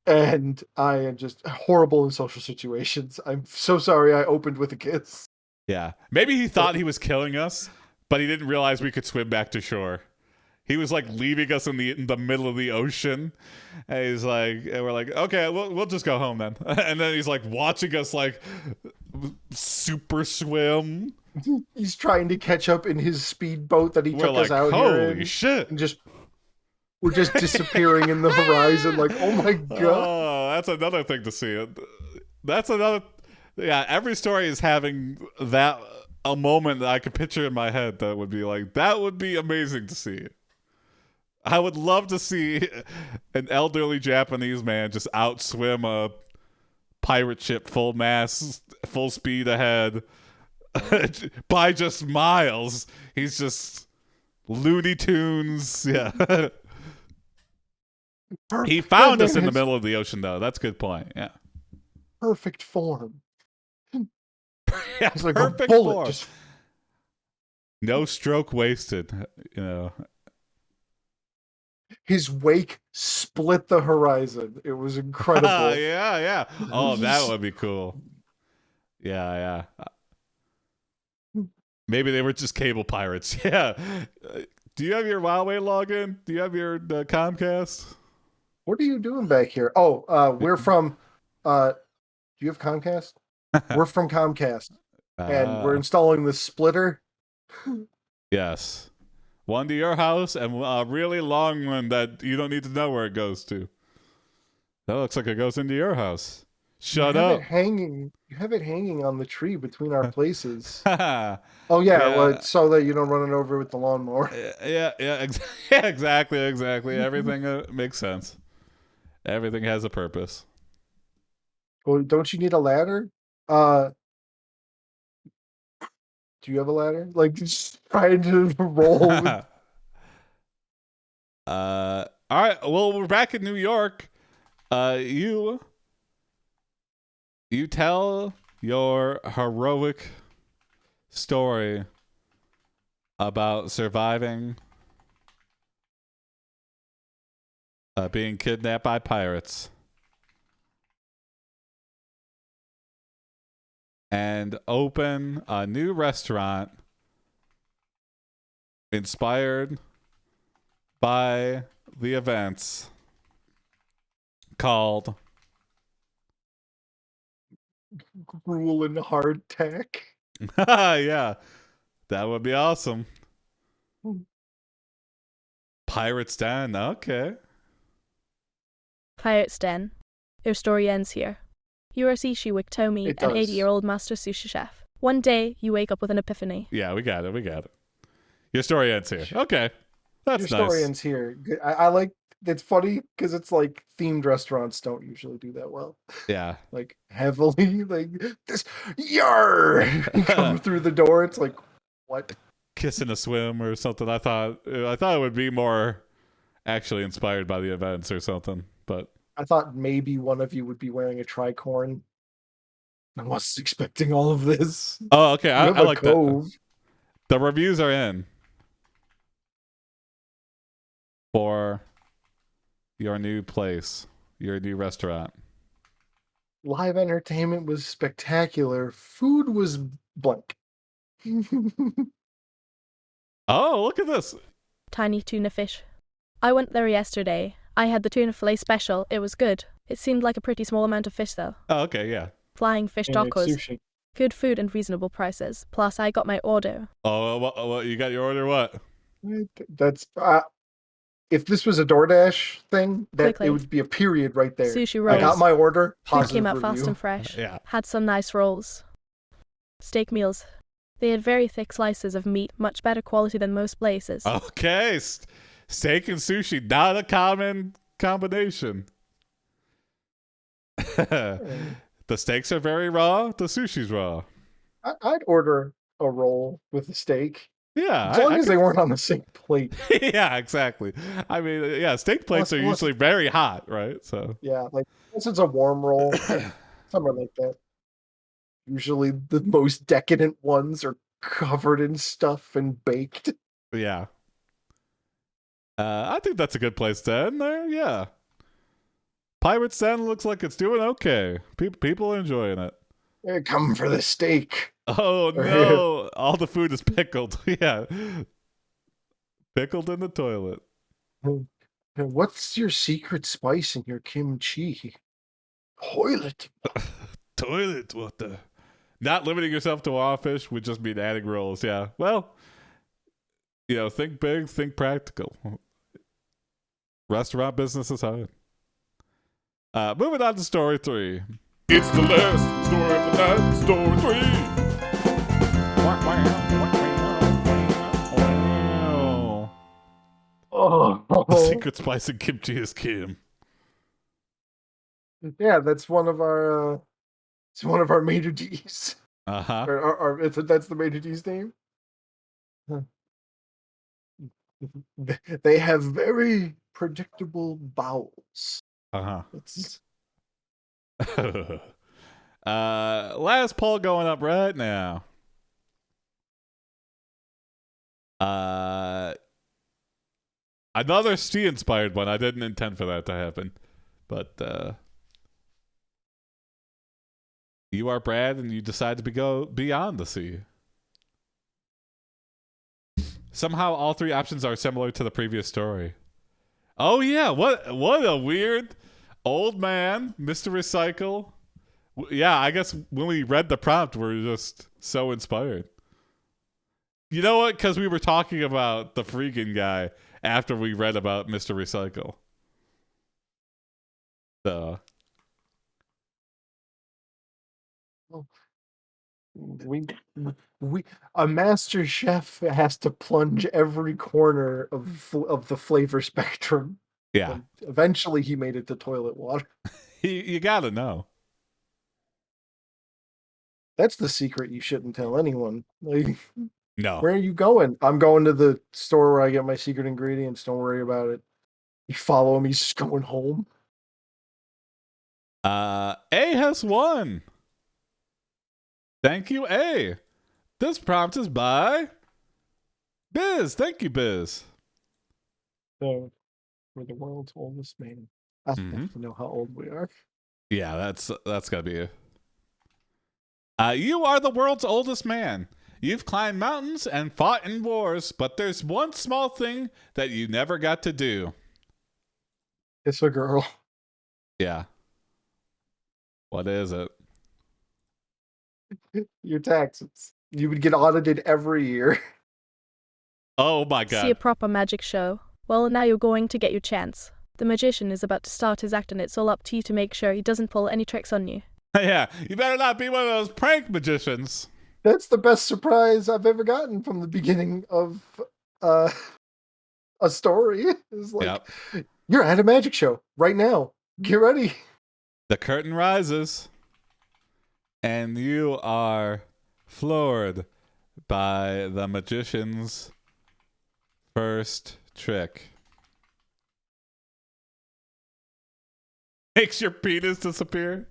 And I am just horrible in social situations. I'm so sorry I opened with a kiss. Yeah, maybe he thought he was killing us, but he didn't realize we could swim back to shore. He was like leaving us in the middle of the ocean, and he's like, and we're like, okay, we'll just go home then. And then he's like watching us like super swim. He's trying to catch up in his speedboat that he We're took like, us out here holy in, shit! and we're just disappearing in the horizon. Like, oh my god! Oh, that's another thing to see. That's another. Yeah, every story is having a moment that I could picture in my head that would be like, that would be amazing to see. I would love to see an elderly Japanese man just outswim a pirate ship full mass, full speed ahead by just miles. He's just Looney Tunes. Yeah. He found us in the middle of the ocean, though. That's a good point. Yeah. Perfect form. Yeah, It's like perfect a bullet. form. Just No stroke wasted. You know. his wake split the horizon. It was incredible. Yeah. Oh, that would be cool. Yeah. Maybe they were just cable pirates. Yeah. Do you have your Huawei login? Do you have your Comcast? What are you doing back here? Oh, we're from. Do you have Comcast? We're from Comcast, and we're installing the splitter. Yes. One to your house and a really long one that you don't need to know where it goes to. That looks like it goes into your house. Shut You have up. it hanging. You have it hanging on the tree between our places. Yeah, Oh yeah, well, it's so that you don't run it over with the lawnmower. yeah, exactly. Everything makes sense. Everything has a purpose. Well, don't you need a ladder? Do you have a ladder? Like just trying to roll. With... All right. Well, we're back in New York. You tell your heroic story about surviving being kidnapped by pirates and open a new restaurant inspired by the events called Gruel and hardtack. yeah, that would be awesome. Pirates Den, okay. Pirate's Den. Your story ends here. You are Sishi Wiktomi, It an does. 80-year-old master sushi chef. One day, you wake up with an epiphany. Yeah, we got it. Your story ends here. Okay. That's Your story nice. ends here. I like. It's funny because it's like themed restaurants don't usually do that well. Yeah. Like heavily, like this. Yar! You come through the door. It's like, what? Kiss in a swim or something. I thought it would be more actually inspired by the events or something, but I thought maybe one of you would be wearing a tricorn. I wasn't expecting all of this. oh, okay. I You have a like that. cove. The reviews are in for your new place, your new restaurant. Live entertainment was spectacular. Food was blank. Oh, look at this. Tiny tuna fish. I went there yesterday. I had the tuna fillet special. It was good. It seemed like a pretty small amount of fish, though. Oh, okay, yeah. Flying fish Yeah, like tacos. sushi. Good food and reasonable prices. Plus, I got my order. Oh, what you got your order? What? That's if this was a DoorDash thing, that Quickly. it would be a period right there. Sushi I got rolls. my order. Food Positive came out review. fast and fresh. Yeah. Had some nice rolls. Steak meals. They had very thick slices of meat, much better quality than most places. Okay, steak and sushi, not a common combination. The steaks are very raw. The sushi's raw. I'd order a roll with a steak. Yeah, As long as they weren't on the same plate. Yeah, exactly. I mean, yeah, steak plates are usually very hot, right? So Yeah, like this is a warm roll, something like that. Usually the most decadent ones are covered in stuff and baked. yeah, I think that's a good place to end there. Yeah, Pirates Den looks like it's doing okay. People are enjoying it. They're coming for the steak. Oh no! All the food is pickled. Yeah, pickled in the toilet. What's your secret spice in your kimchi? Toilet. Toilet water. Not limiting yourself to raw fish would just mean adding rolls. Yeah. Well, think big, think practical. Restaurant business is hard. Moving on to story 3. It's the last story of the night, story 3. The secret spice in kimchi is Kim. Yeah, that's one of our. It's one of our major D's. Uh-huh. That's the major D's name. They have very predictable bowels. Uh-huh. It's Last poll going up right now. Another sea inspired one. I didn't intend for that to happen. But you are Brad and you decide to go beyond the sea. Somehow all 3 options are similar to the previous story. Oh yeah, what a weird old man, Mr. Recycle. Yeah, I guess when we read the prompt, we're just so inspired. You know what? Because we were talking about the freaking guy after we read about Mr. Recycle. So. we a master chef has to plunge every corner of the flavor spectrum. Yeah. And eventually he made it to toilet water. You gotta know. That's the secret you shouldn't tell anyone. Like, No. where are you going? I'm going to the store where I get my secret ingredients. Don't worry about it. You follow him, he's just going home. A has won. Thank you, A. This prompt is by Biz. Thank you, Biz. So we're the world's oldest man. I have to know how old we are. Yeah, that's gotta be it. You are the world's oldest man. You've climbed mountains and fought in wars, but there's one small thing that you never got to do. Kiss a girl. Yeah. What is it? Your taxes. You would get audited every year. Oh my god. See a proper magic show. Well, now you're going to get your chance. The magician is about to start his act and it's all up to you to make sure he doesn't pull any tricks on you. Yeah, you better not be one of those prank magicians. That's the best surprise I've ever gotten from the beginning of a story. It's like, You're at a magic show right now. Get ready. The curtain rises, and you are floored by the magician's first trick. Makes your penis disappear.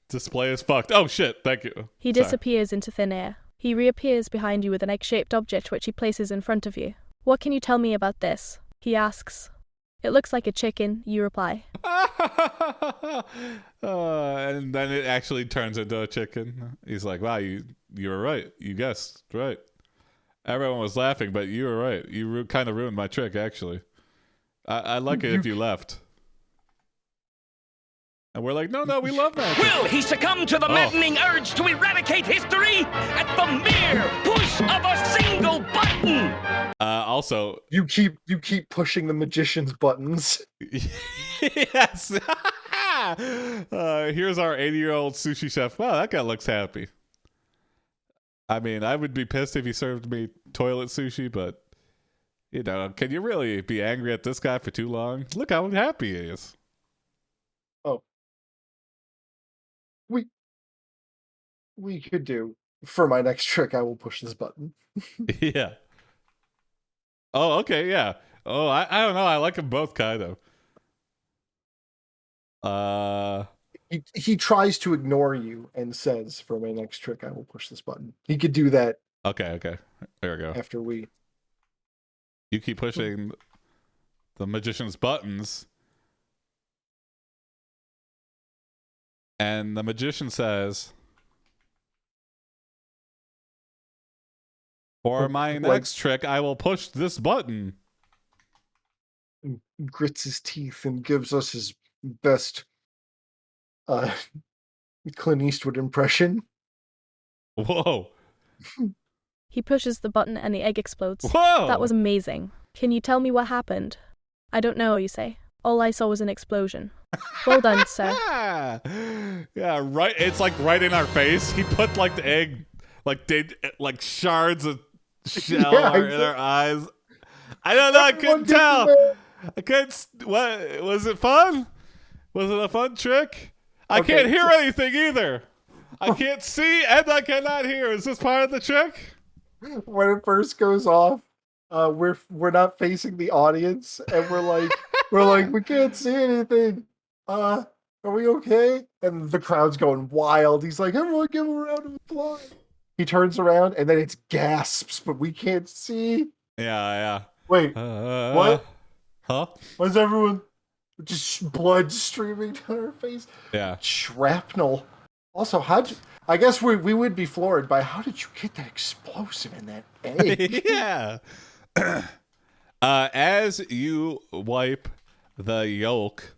Display is fucked. Oh shit, thank you. He disappears into thin air. He reappears behind you with an egg-shaped object which he places in front of you. What can you tell me about this? He asks. It looks like a chicken, you reply. And then it actually turns into a chicken. He's like, wow, you were right. You guessed right. Everyone was laughing, but you were right. You kind of ruined my trick, actually. I like it if you left. And we're like, no, we love that. Will he succumb to the maddening urge to eradicate history at the mere push of a single button? Also, you keep pushing the magician's buttons. yes. Here's our 80-year-old sushi chef. Wow, that guy looks happy. I mean, I would be pissed if he served me toilet sushi, but you know, can you really be angry at this guy for too long? Look how happy he is. Oh. We could do, for my next trick, I will push this button. Yeah. Oh, okay, yeah. Oh, I don't know. I like them both, kind of. He tries to ignore you and says, for my next trick, I will push this button. He could do that. Okay. There we go. After we... You keep pushing the magician's buttons. And the magician says, for my next trick, I will push this button. Grits his teeth and gives us his best Clint Eastwood impression. Whoa. He pushes the button and the egg explodes. Whoa! That was amazing. Can you tell me what happened? I don't know, you say. All I saw was an explosion. Well done, sir. Yeah, right. It's like right in our face. He put like the egg, like shards of shell in our eyes. I don't know. I couldn't tell. I couldn't. What was it? Fun? Was it a fun trick? I can't hear anything either. I can't see and I cannot hear. Is this part of the trick? When it first goes off, we're not facing the audience, and we're like we can't see anything. Are we okay? And the crowd's going wild. He's like, everyone give him a round of applause. He turns around and then it's gasps, but we can't see. Yeah. Wait, what? Huh? Why's everyone just blood streaming down her face? Yeah. Shrapnel. Also, I guess we would be floored by how did you get that explosive in that egg? Yeah. As you wipe the yolk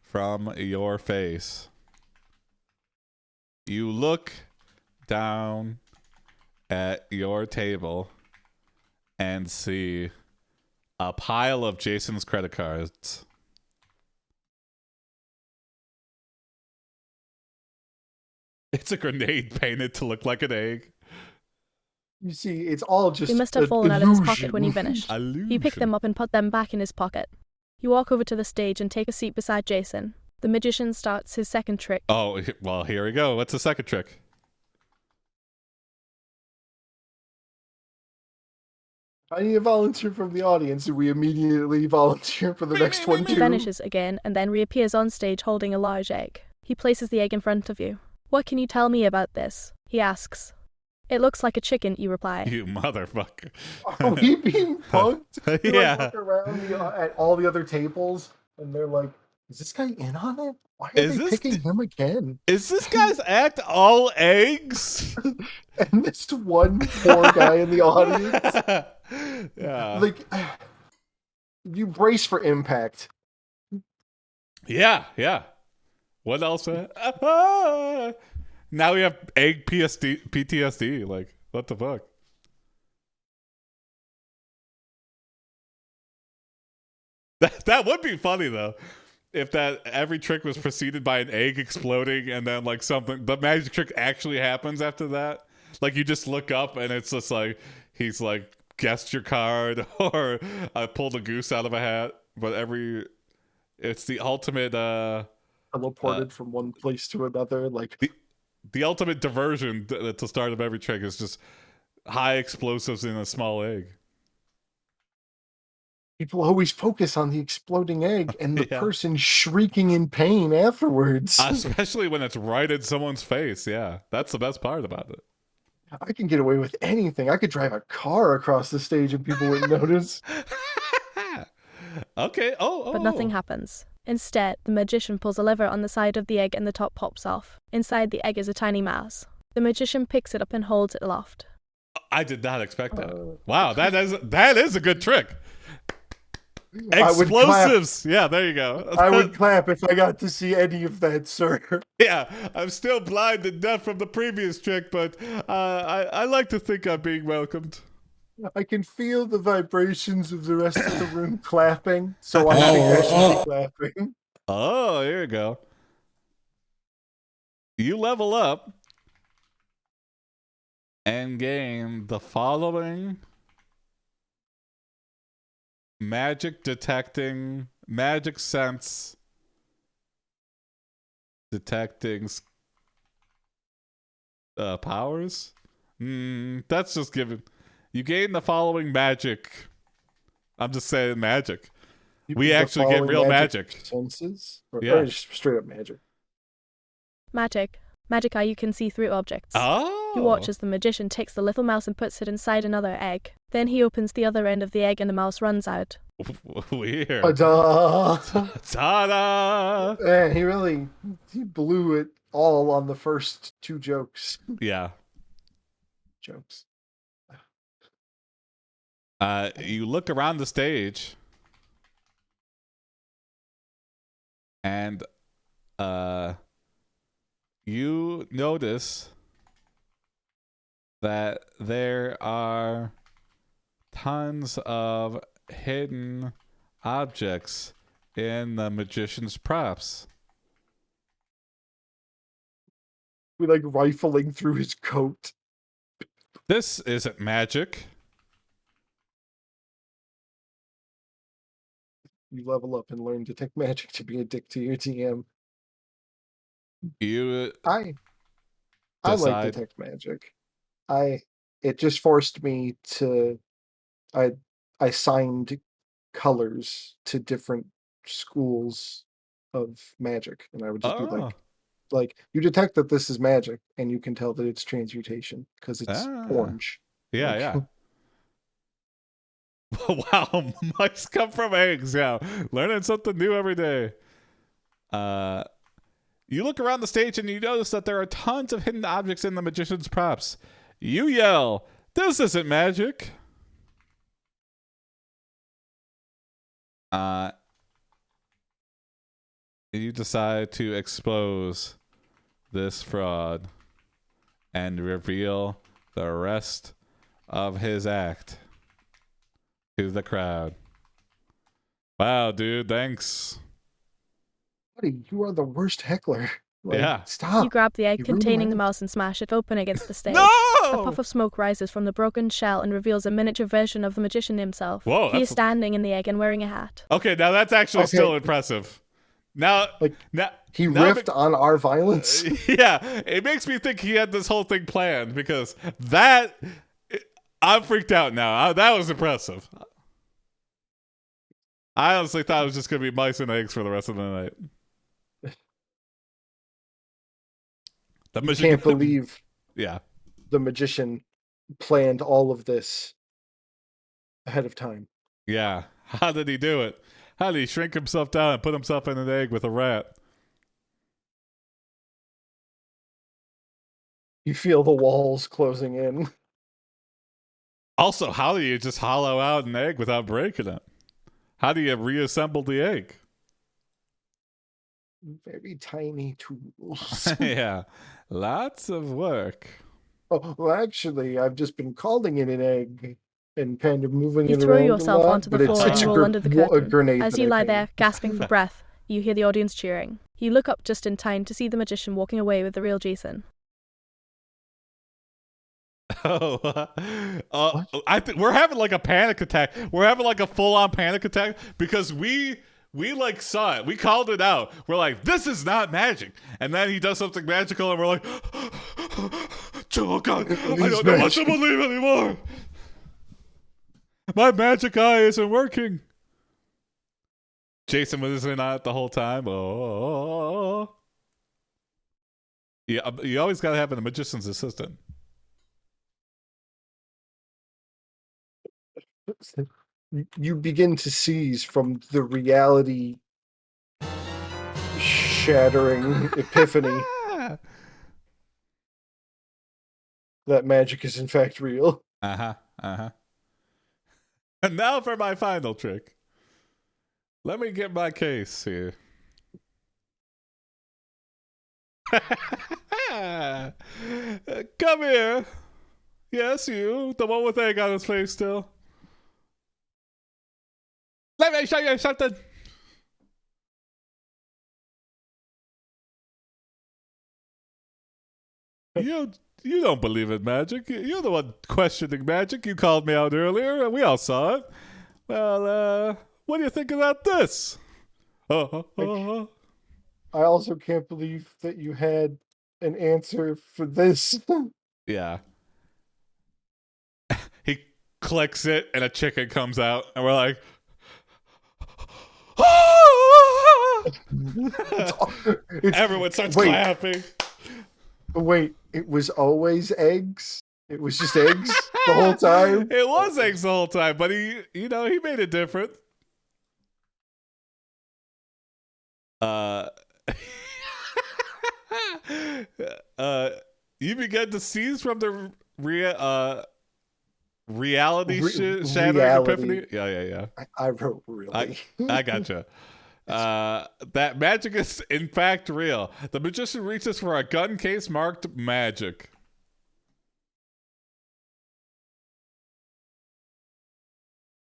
from your face, you look down at your table and see a pile of Jason's credit cards. It's a grenade painted to look like an egg. You see, it's all just They must have fallen out of his pocket illusion. when he finished. He picked them up and put them back in his pocket. You walk over to the stage and take a seat beside Jason. The magician starts his second trick. Oh, well, here we go. What's the second trick? I need a volunteer from the audience, and we immediately volunteer for the next one He too. vanishes again and then reappears on stage holding a large egg. He places the egg in front of you. What can you tell me about this? He asks. It looks like a chicken, you reply. You motherfucker. Are we being punked? We Yeah. look around at all the other tables, and they're like, is this guy in on it? Why are Is they this picking him again? Is this guy's act all eggs? And this one poor guy in the audience. Yeah. Like, you brace for impact. Yeah. What else? Now we have egg PTSD. Like, what the fuck? That would be funny though, if that every trick was preceded by an egg exploding and then like something. The magic trick actually happens after that. Like you just look up and it's just like he's like guessed your card or I pulled a goose out of a hat. But it's the ultimate. Teleported from one place to another, like the ultimate diversion at the start of every trick is just high explosives in a small egg. people always focus on the exploding egg and the person shrieking in pain afterwards. Especially when it's right in someone's face. Yeah, that's the best part about it. I can get away with anything. I could drive a car across the stage and people wouldn't notice. Okay. But nothing happens. Instead, the magician pulls a lever on the side of the egg and the top pops off. Inside the egg is a tiny mouse. The magician picks it up and holds it aloft. I did not expect that. Wow, that is a good trick. I would clap. Explosives. Yeah, there you go. I would clap if I got to see any of that, sir. Yeah, I'm still blind and deaf from the previous trick, but I like to think I'm being welcomed. I can feel the vibrations of the rest of the room clapping, so I think I should be clapping. Oh, here you go. You level up and gain the following magic detecting, magic sense detecting powers. That's just given. You gain the following magic. I'm just saying magic. We actually get real magic. Senses? Or just straight up magic. Magic eye you can see through objects. Oh. You watch as the magician takes the little mouse and puts it inside another egg. Then he opens the other end of the egg and the mouse runs out. Weird. Ta-da! Ta-da! Man, he blew it all on the first 2 jokes. Yeah. Jokes. You look around the stage and you notice that there are tons of hidden objects in the magician's props. We like rifling through his coat. This isn't magic. You level up and learn Detect Magic to be a dick to your DM. I like Detect Magic. It just forced me to I signed colors to different schools of magic, and I would just be like you detect that this is magic, and you can tell that it's transmutation because it's orange. Yeah, yeah. Wow, mice come from eggs. Yeah, learning something new every day. You look around the stage and you notice that there are tons of hidden objects in the magician's props. You yell, "This isn't magic!" You decide to expose this fraud and reveal the rest of his act to the crowd. Wow, dude, thanks. Buddy, you are the worst heckler. Yeah. Stop. You grab the egg containing the mouse and smash it open against the stage. No! A puff of smoke rises from the broken shell and reveals a miniature version of the magician himself. Whoa, he is standing in the egg and wearing a hat. Okay, now that's actually still impressive. Now, he riffed on our violence. Yeah, it makes me think he had this whole thing planned because I'm freaked out now. That was impressive. I honestly thought it was just going to be mice and eggs for the rest of the night. I can't believe the magician planned all of this ahead of time. Yeah. How did he do it? How did he shrink himself down and put himself in an egg with a rat? You feel the walls closing in. Also, how do you just hollow out an egg without breaking it? How do you reassemble the egg? Very tiny tools. Yeah, lots of work. Oh, well, actually, I've just been calling it an egg and kind of moving it around. You throw yourself a lot, onto the floor and roll under the curtain. As you lie there, gasping for breath, you hear the audience cheering. You look up just in time to see the magician walking away with the real Jason. I think we're having like a panic attack. We're having like a full-on panic attack because we like saw it. We called it out. We're like, this is not magic. And then he does something magical and we're like, oh God, I don't know what to believe anymore. My magic eye isn't working. Jason was in on it the whole time. Oh. Yeah, you always got to have a magician's assistant. You begin to seize from the reality shattering epiphany that magic is in fact real. Uh-huh. And now for my final trick. Let me get my case here. Come here. Yes, you. The one with egg on his face still. Let me show you something. You don't believe in magic. You're the one questioning magic. You called me out earlier, and we all saw it. Well, what do you think about this? I also can't believe that you had an answer for this. Yeah. He clicks it, and a chicken comes out, and we're like, everyone starts clapping. Wait, it was always eggs? It was just eggs the whole time? It was eggs the whole time, but he made it different. You began to seize from the reality shattering epiphany. Yeah. I wrote really. I gotcha. That magic is in fact real. The magician reaches for a gun case marked magic.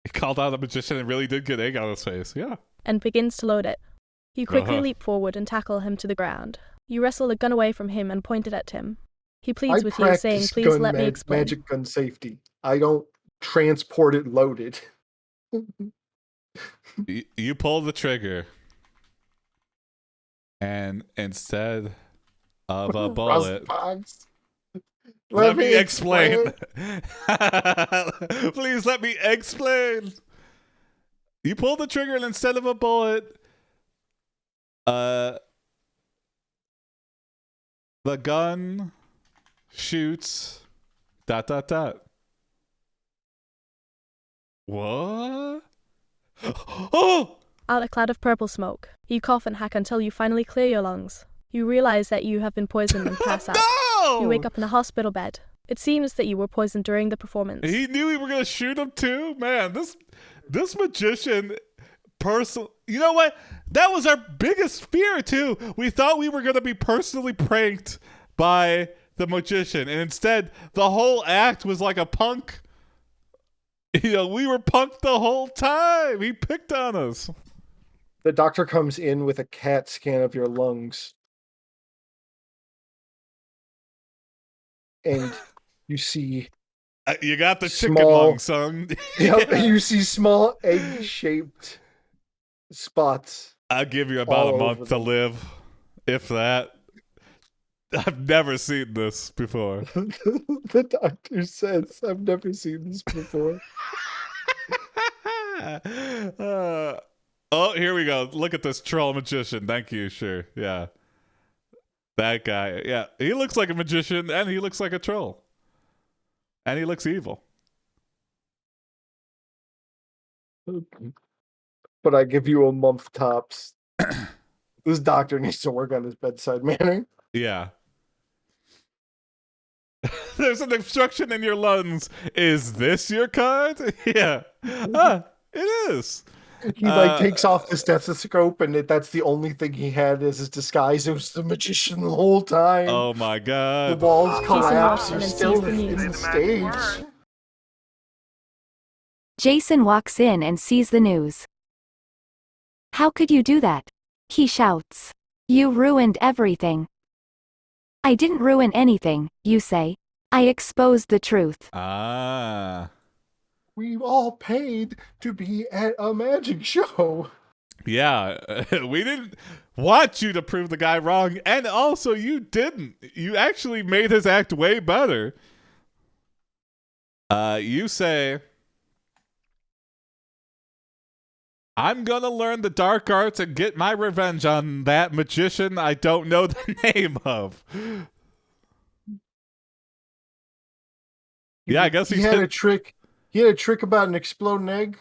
He called out the magician and really did get egg on his face. Yeah. And begins to load it. You quickly leap forward and tackle him to the ground. You wrestle the gun away from him and point it at him. He pleads with you, saying, "Please let me explain." Magic gun safety. I don't transport it loaded. You pull the trigger, and instead of a bullet, let me explain. Please let me explain. You pull the trigger, and instead of a bullet, the gun shoots ... What? Oh! Out a cloud of purple smoke. You cough and hack until you finally clear your lungs. You realize that you have been poisoned and pass out. No! You wake up in a hospital bed. It seems that you were poisoned during the performance. He knew we were gonna shoot him too? Man, this magician you know what? That was our biggest fear too. We thought we were gonna be personally pranked by the magician, and instead the whole act was like a punk. We were punked the whole time. He picked on us. The doctor comes in with a CAT scan of your lungs. And you see... you got the chicken lung, son. You see small egg-shaped spots. I'll give you about a month to live, if that. I've never seen this before. The doctor says, I've never seen this before. Oh, here we go. Look at this troll magician. Thank you, sure. Yeah. That guy. Yeah. He looks like a magician, and he looks like a troll. And he looks evil. But I give you a month tops. This doctor needs to work on his bedside manner. Yeah. There's an obstruction in your lungs. Is this your card? Yeah. It is. He takes off the stethoscope, and that's the only thing he had as his disguise. It was the magician the whole time. Oh my god. The walls collapse. You're still in the stage. Jason walks in and sees the news. "How could you do that?" he shouts. "You ruined everything." "I didn't ruin anything," you say. "I exposed the truth." Ah. We all paid to be at a magic show. Yeah, we didn't want you to prove the guy wrong, and also you didn't. You actually made his act way better. You say, "I'm gonna learn the dark arts and get my revenge on that magician I don't know the name of." Yeah, I guess he had a trick. He had a trick about an exploding egg.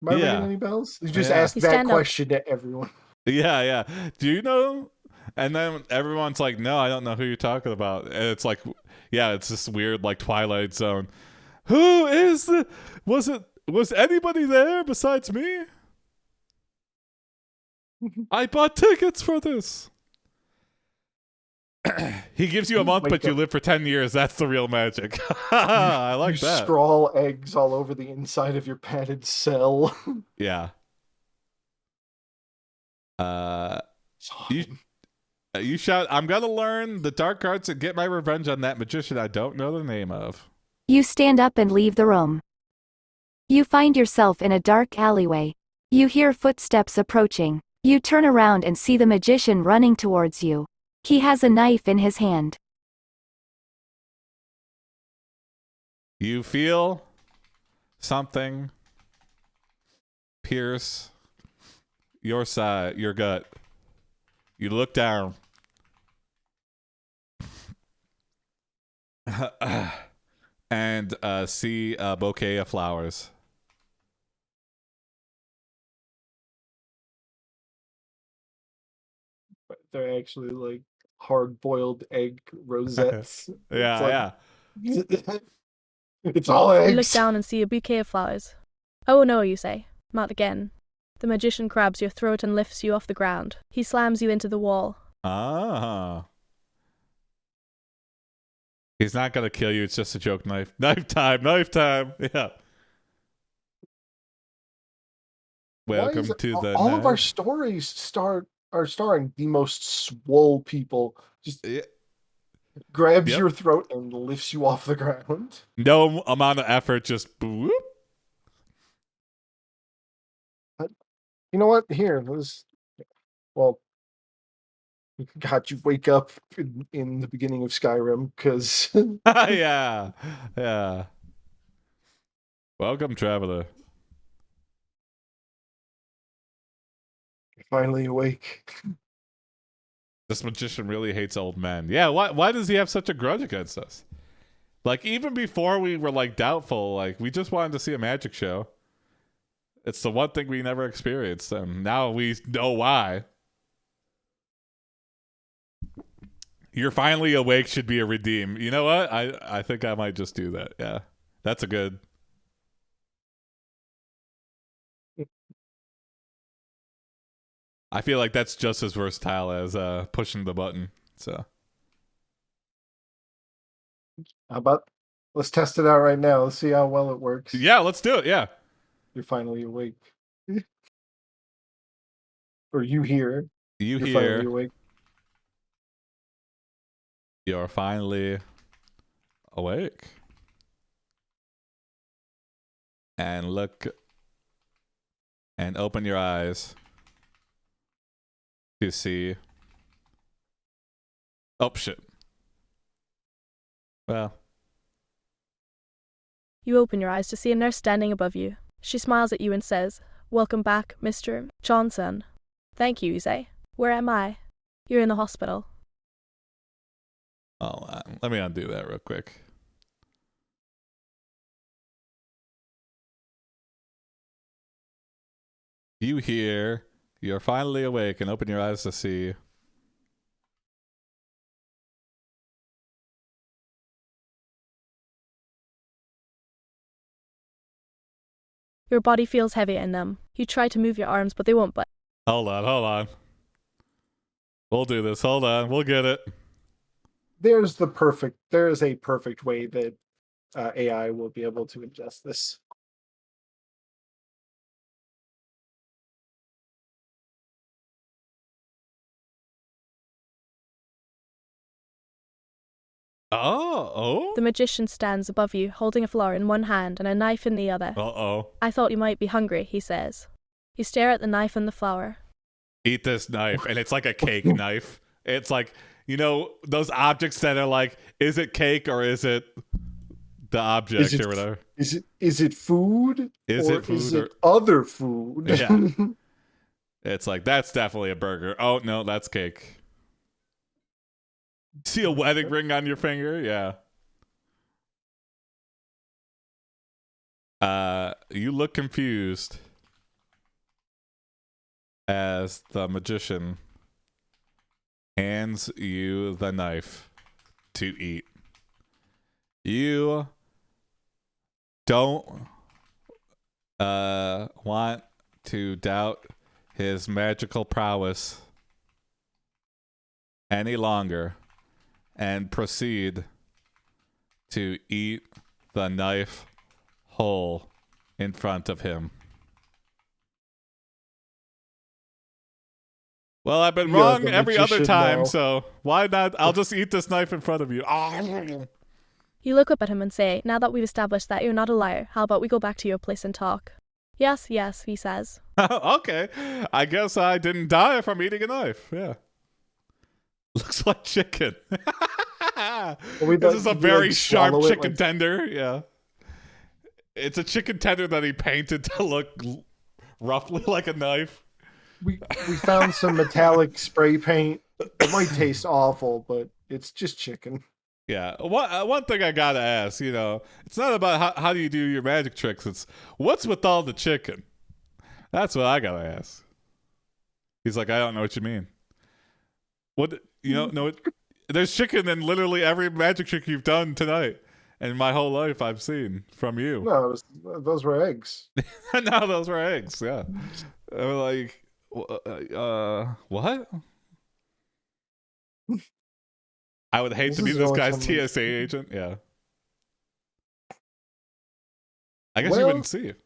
Am I ringing any bells? He just asked that question to everyone. Yeah. Do you know? And then everyone's like, "No, I don't know who you're talking about." And it's like, yeah, it's this weird like Twilight Zone. Who is the? Was anybody there besides me? I bought tickets for this. He gives you a month, but you live for 10 years. That's the real magic. I like that. You scrawl eggs all over the inside of your padded cell. Yeah. You shout, I'm gonna learn the dark arts and get my revenge on that magician I don't know the name of. You stand up and leave the room. You find yourself in a dark alleyway. You hear footsteps approaching. You turn around and see the magician running towards you. He has a knife in his hand. You feel something pierce your side, your gut. You look down. And see a bouquet of flowers. They're actually like hard-boiled egg rosettes. Yeah. It's all eggs. You look down and see a bouquet of flowers. Oh no, you say. Not again. The magician grabs your throat and lifts you off the ground. He slams you into the wall. Ah. He's not gonna kill you, it's just a joke knife. Knife time. Yeah. Welcome to the all of our stories are starring the most swole people. Just grabs your throat and lifts you off the ground. No amount of effort, just boop. You know what? Here, God, you wake up in the beginning of Skyrim, because... Yeah. Welcome, traveler. You're finally awake. This magician really hates old men. Yeah, why does he have such a grudge against us? Like, even before we were, like, doubtful, like, we just wanted to see a magic show. It's the one thing we never experienced, and now we know why. You're finally awake should be a redeem. You know what? I think I might just do that. Yeah. That's a good... I feel like that's just as versatile as pushing the button. So... How about... Let's test it out right now. Let's see how well it works. Yeah, let's do it. Yeah. You're finally awake. Or you hear. You're finally awake. You're finally awake. And look and open your eyes to see. Oh, shit. Well. You open your eyes to see a nurse standing above you. She smiles at you and says, "Welcome back, Mr. Johnson." "Thank you," you say. "Where am I?" "You're in the hospital." Oh, let me undo that real quick. You hear, you're finally awake and open your eyes to see. Your body feels heavy and numb. You try to move your arms, but they won't budge. Hold on. We'll do this. Hold on. We'll get it. There is a perfect way that AI will be able to ingest this. Oh. The magician stands above you, holding a flower in one hand and a knife in the other. Uh-oh. "I thought you might be hungry," he says. You stare at the knife and the flower. Eat this knife. And it's like a cake knife. It's like, you know, those objects that are like, is it cake or is it the object or whatever? Is it food? Is it other food? Yeah. It's like, that's definitely a burger. Oh, no, that's cake. See a wedding ring on your finger? Yeah. You look confused as the magician hands you the knife to eat. You don't want to doubt his magical prowess any longer and proceed to eat the knife whole in front of him. Well, I've been wrong every other time, so why not? I'll just eat this knife in front of you. You look up at him and say, now that we've established that you're not a liar, how about we go back to your place and talk? Yes, yes, he says. Okay, I guess I didn't die from eating a knife. Yeah. Looks like chicken. This is a very sharp chicken tender. Yeah. It's a chicken tender that he painted to look roughly like a knife. We found some metallic spray paint. It might taste awful, but it's just chicken. Yeah. One thing I gotta ask, it's not about how do you do your magic tricks. It's what's with all the chicken. That's what I gotta ask. He's like, I don't know what you mean. What no? There's chicken in literally every magic trick you've done tonight, and my whole life I've seen from you. No, those were eggs. No, those were eggs. Yeah. Like. What? I would hate to be this guy's TSA agent. Yeah. I guess you wouldn't see it.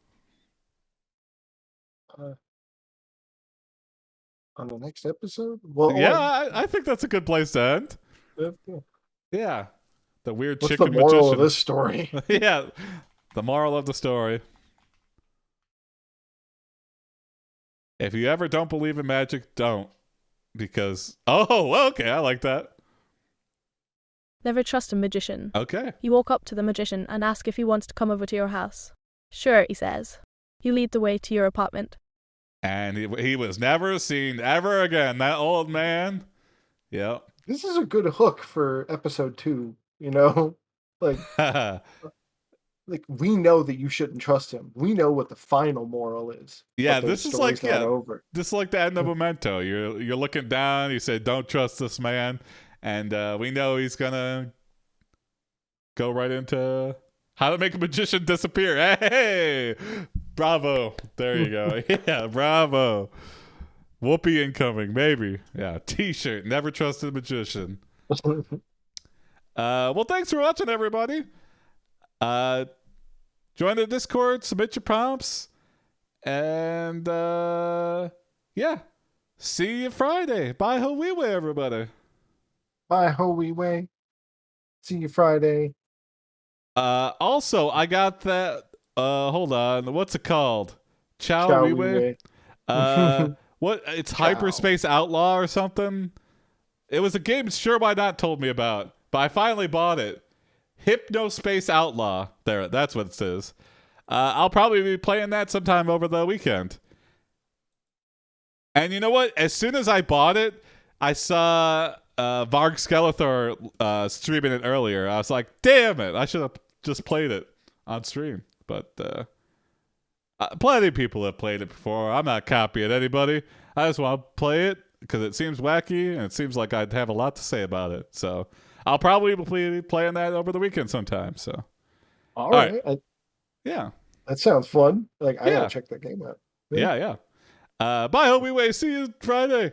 On the next episode? Well, yeah, I think that's a good place to end. Yeah. The weird What's chicken the moral magician. of this story? Yeah. The moral of the story. If you ever don't believe in magic, don't. Because, okay, I like that. Never trust a magician. Okay. You walk up to the magician and ask if he wants to come over to your house. Sure, he says. You lead the way to your apartment. And he was never seen ever again. That old man. Yep. This is a good hook for episode 2, Like we know that you shouldn't trust him. We know what the final moral is. Yeah, this is like over. This is like the end of Memento. You're looking down. You say, "Don't trust this man," and we know he's gonna go right into how to make a magician disappear. Hey, bravo! There you go. Yeah, bravo. Whoopi incoming, maybe. Yeah, T-shirt. Never trust a magician. Well, thanks for watching, everybody. Join the Discord, submit your prompts, and yeah, see you Friday. Bye ho wee way, everybody. Bye ho wee way. See you Friday. Also, I got that. Hold on, what's it called? Ciao wee way. What? It's Ciao. Hyperspace Outlaw or something. It was a game Sure Why Not told me about, but I finally bought it. Hypnospace Outlaw. There, that's what it says. I'll probably be playing that sometime over the weekend. And you know what? As soon as I bought it, I saw Varg Skeletor streaming it earlier. I was like, damn it, I should have just played it on stream. But plenty of people have played it before. I'm not copying anybody. I just want to play it because it seems wacky and it seems like I'd have a lot to say about it. So I'll probably be playing that over the weekend sometime. So, all right. Yeah, that sounds fun. Like I gotta check that game out. Yeah. Bye, Hobie Way. See you Friday.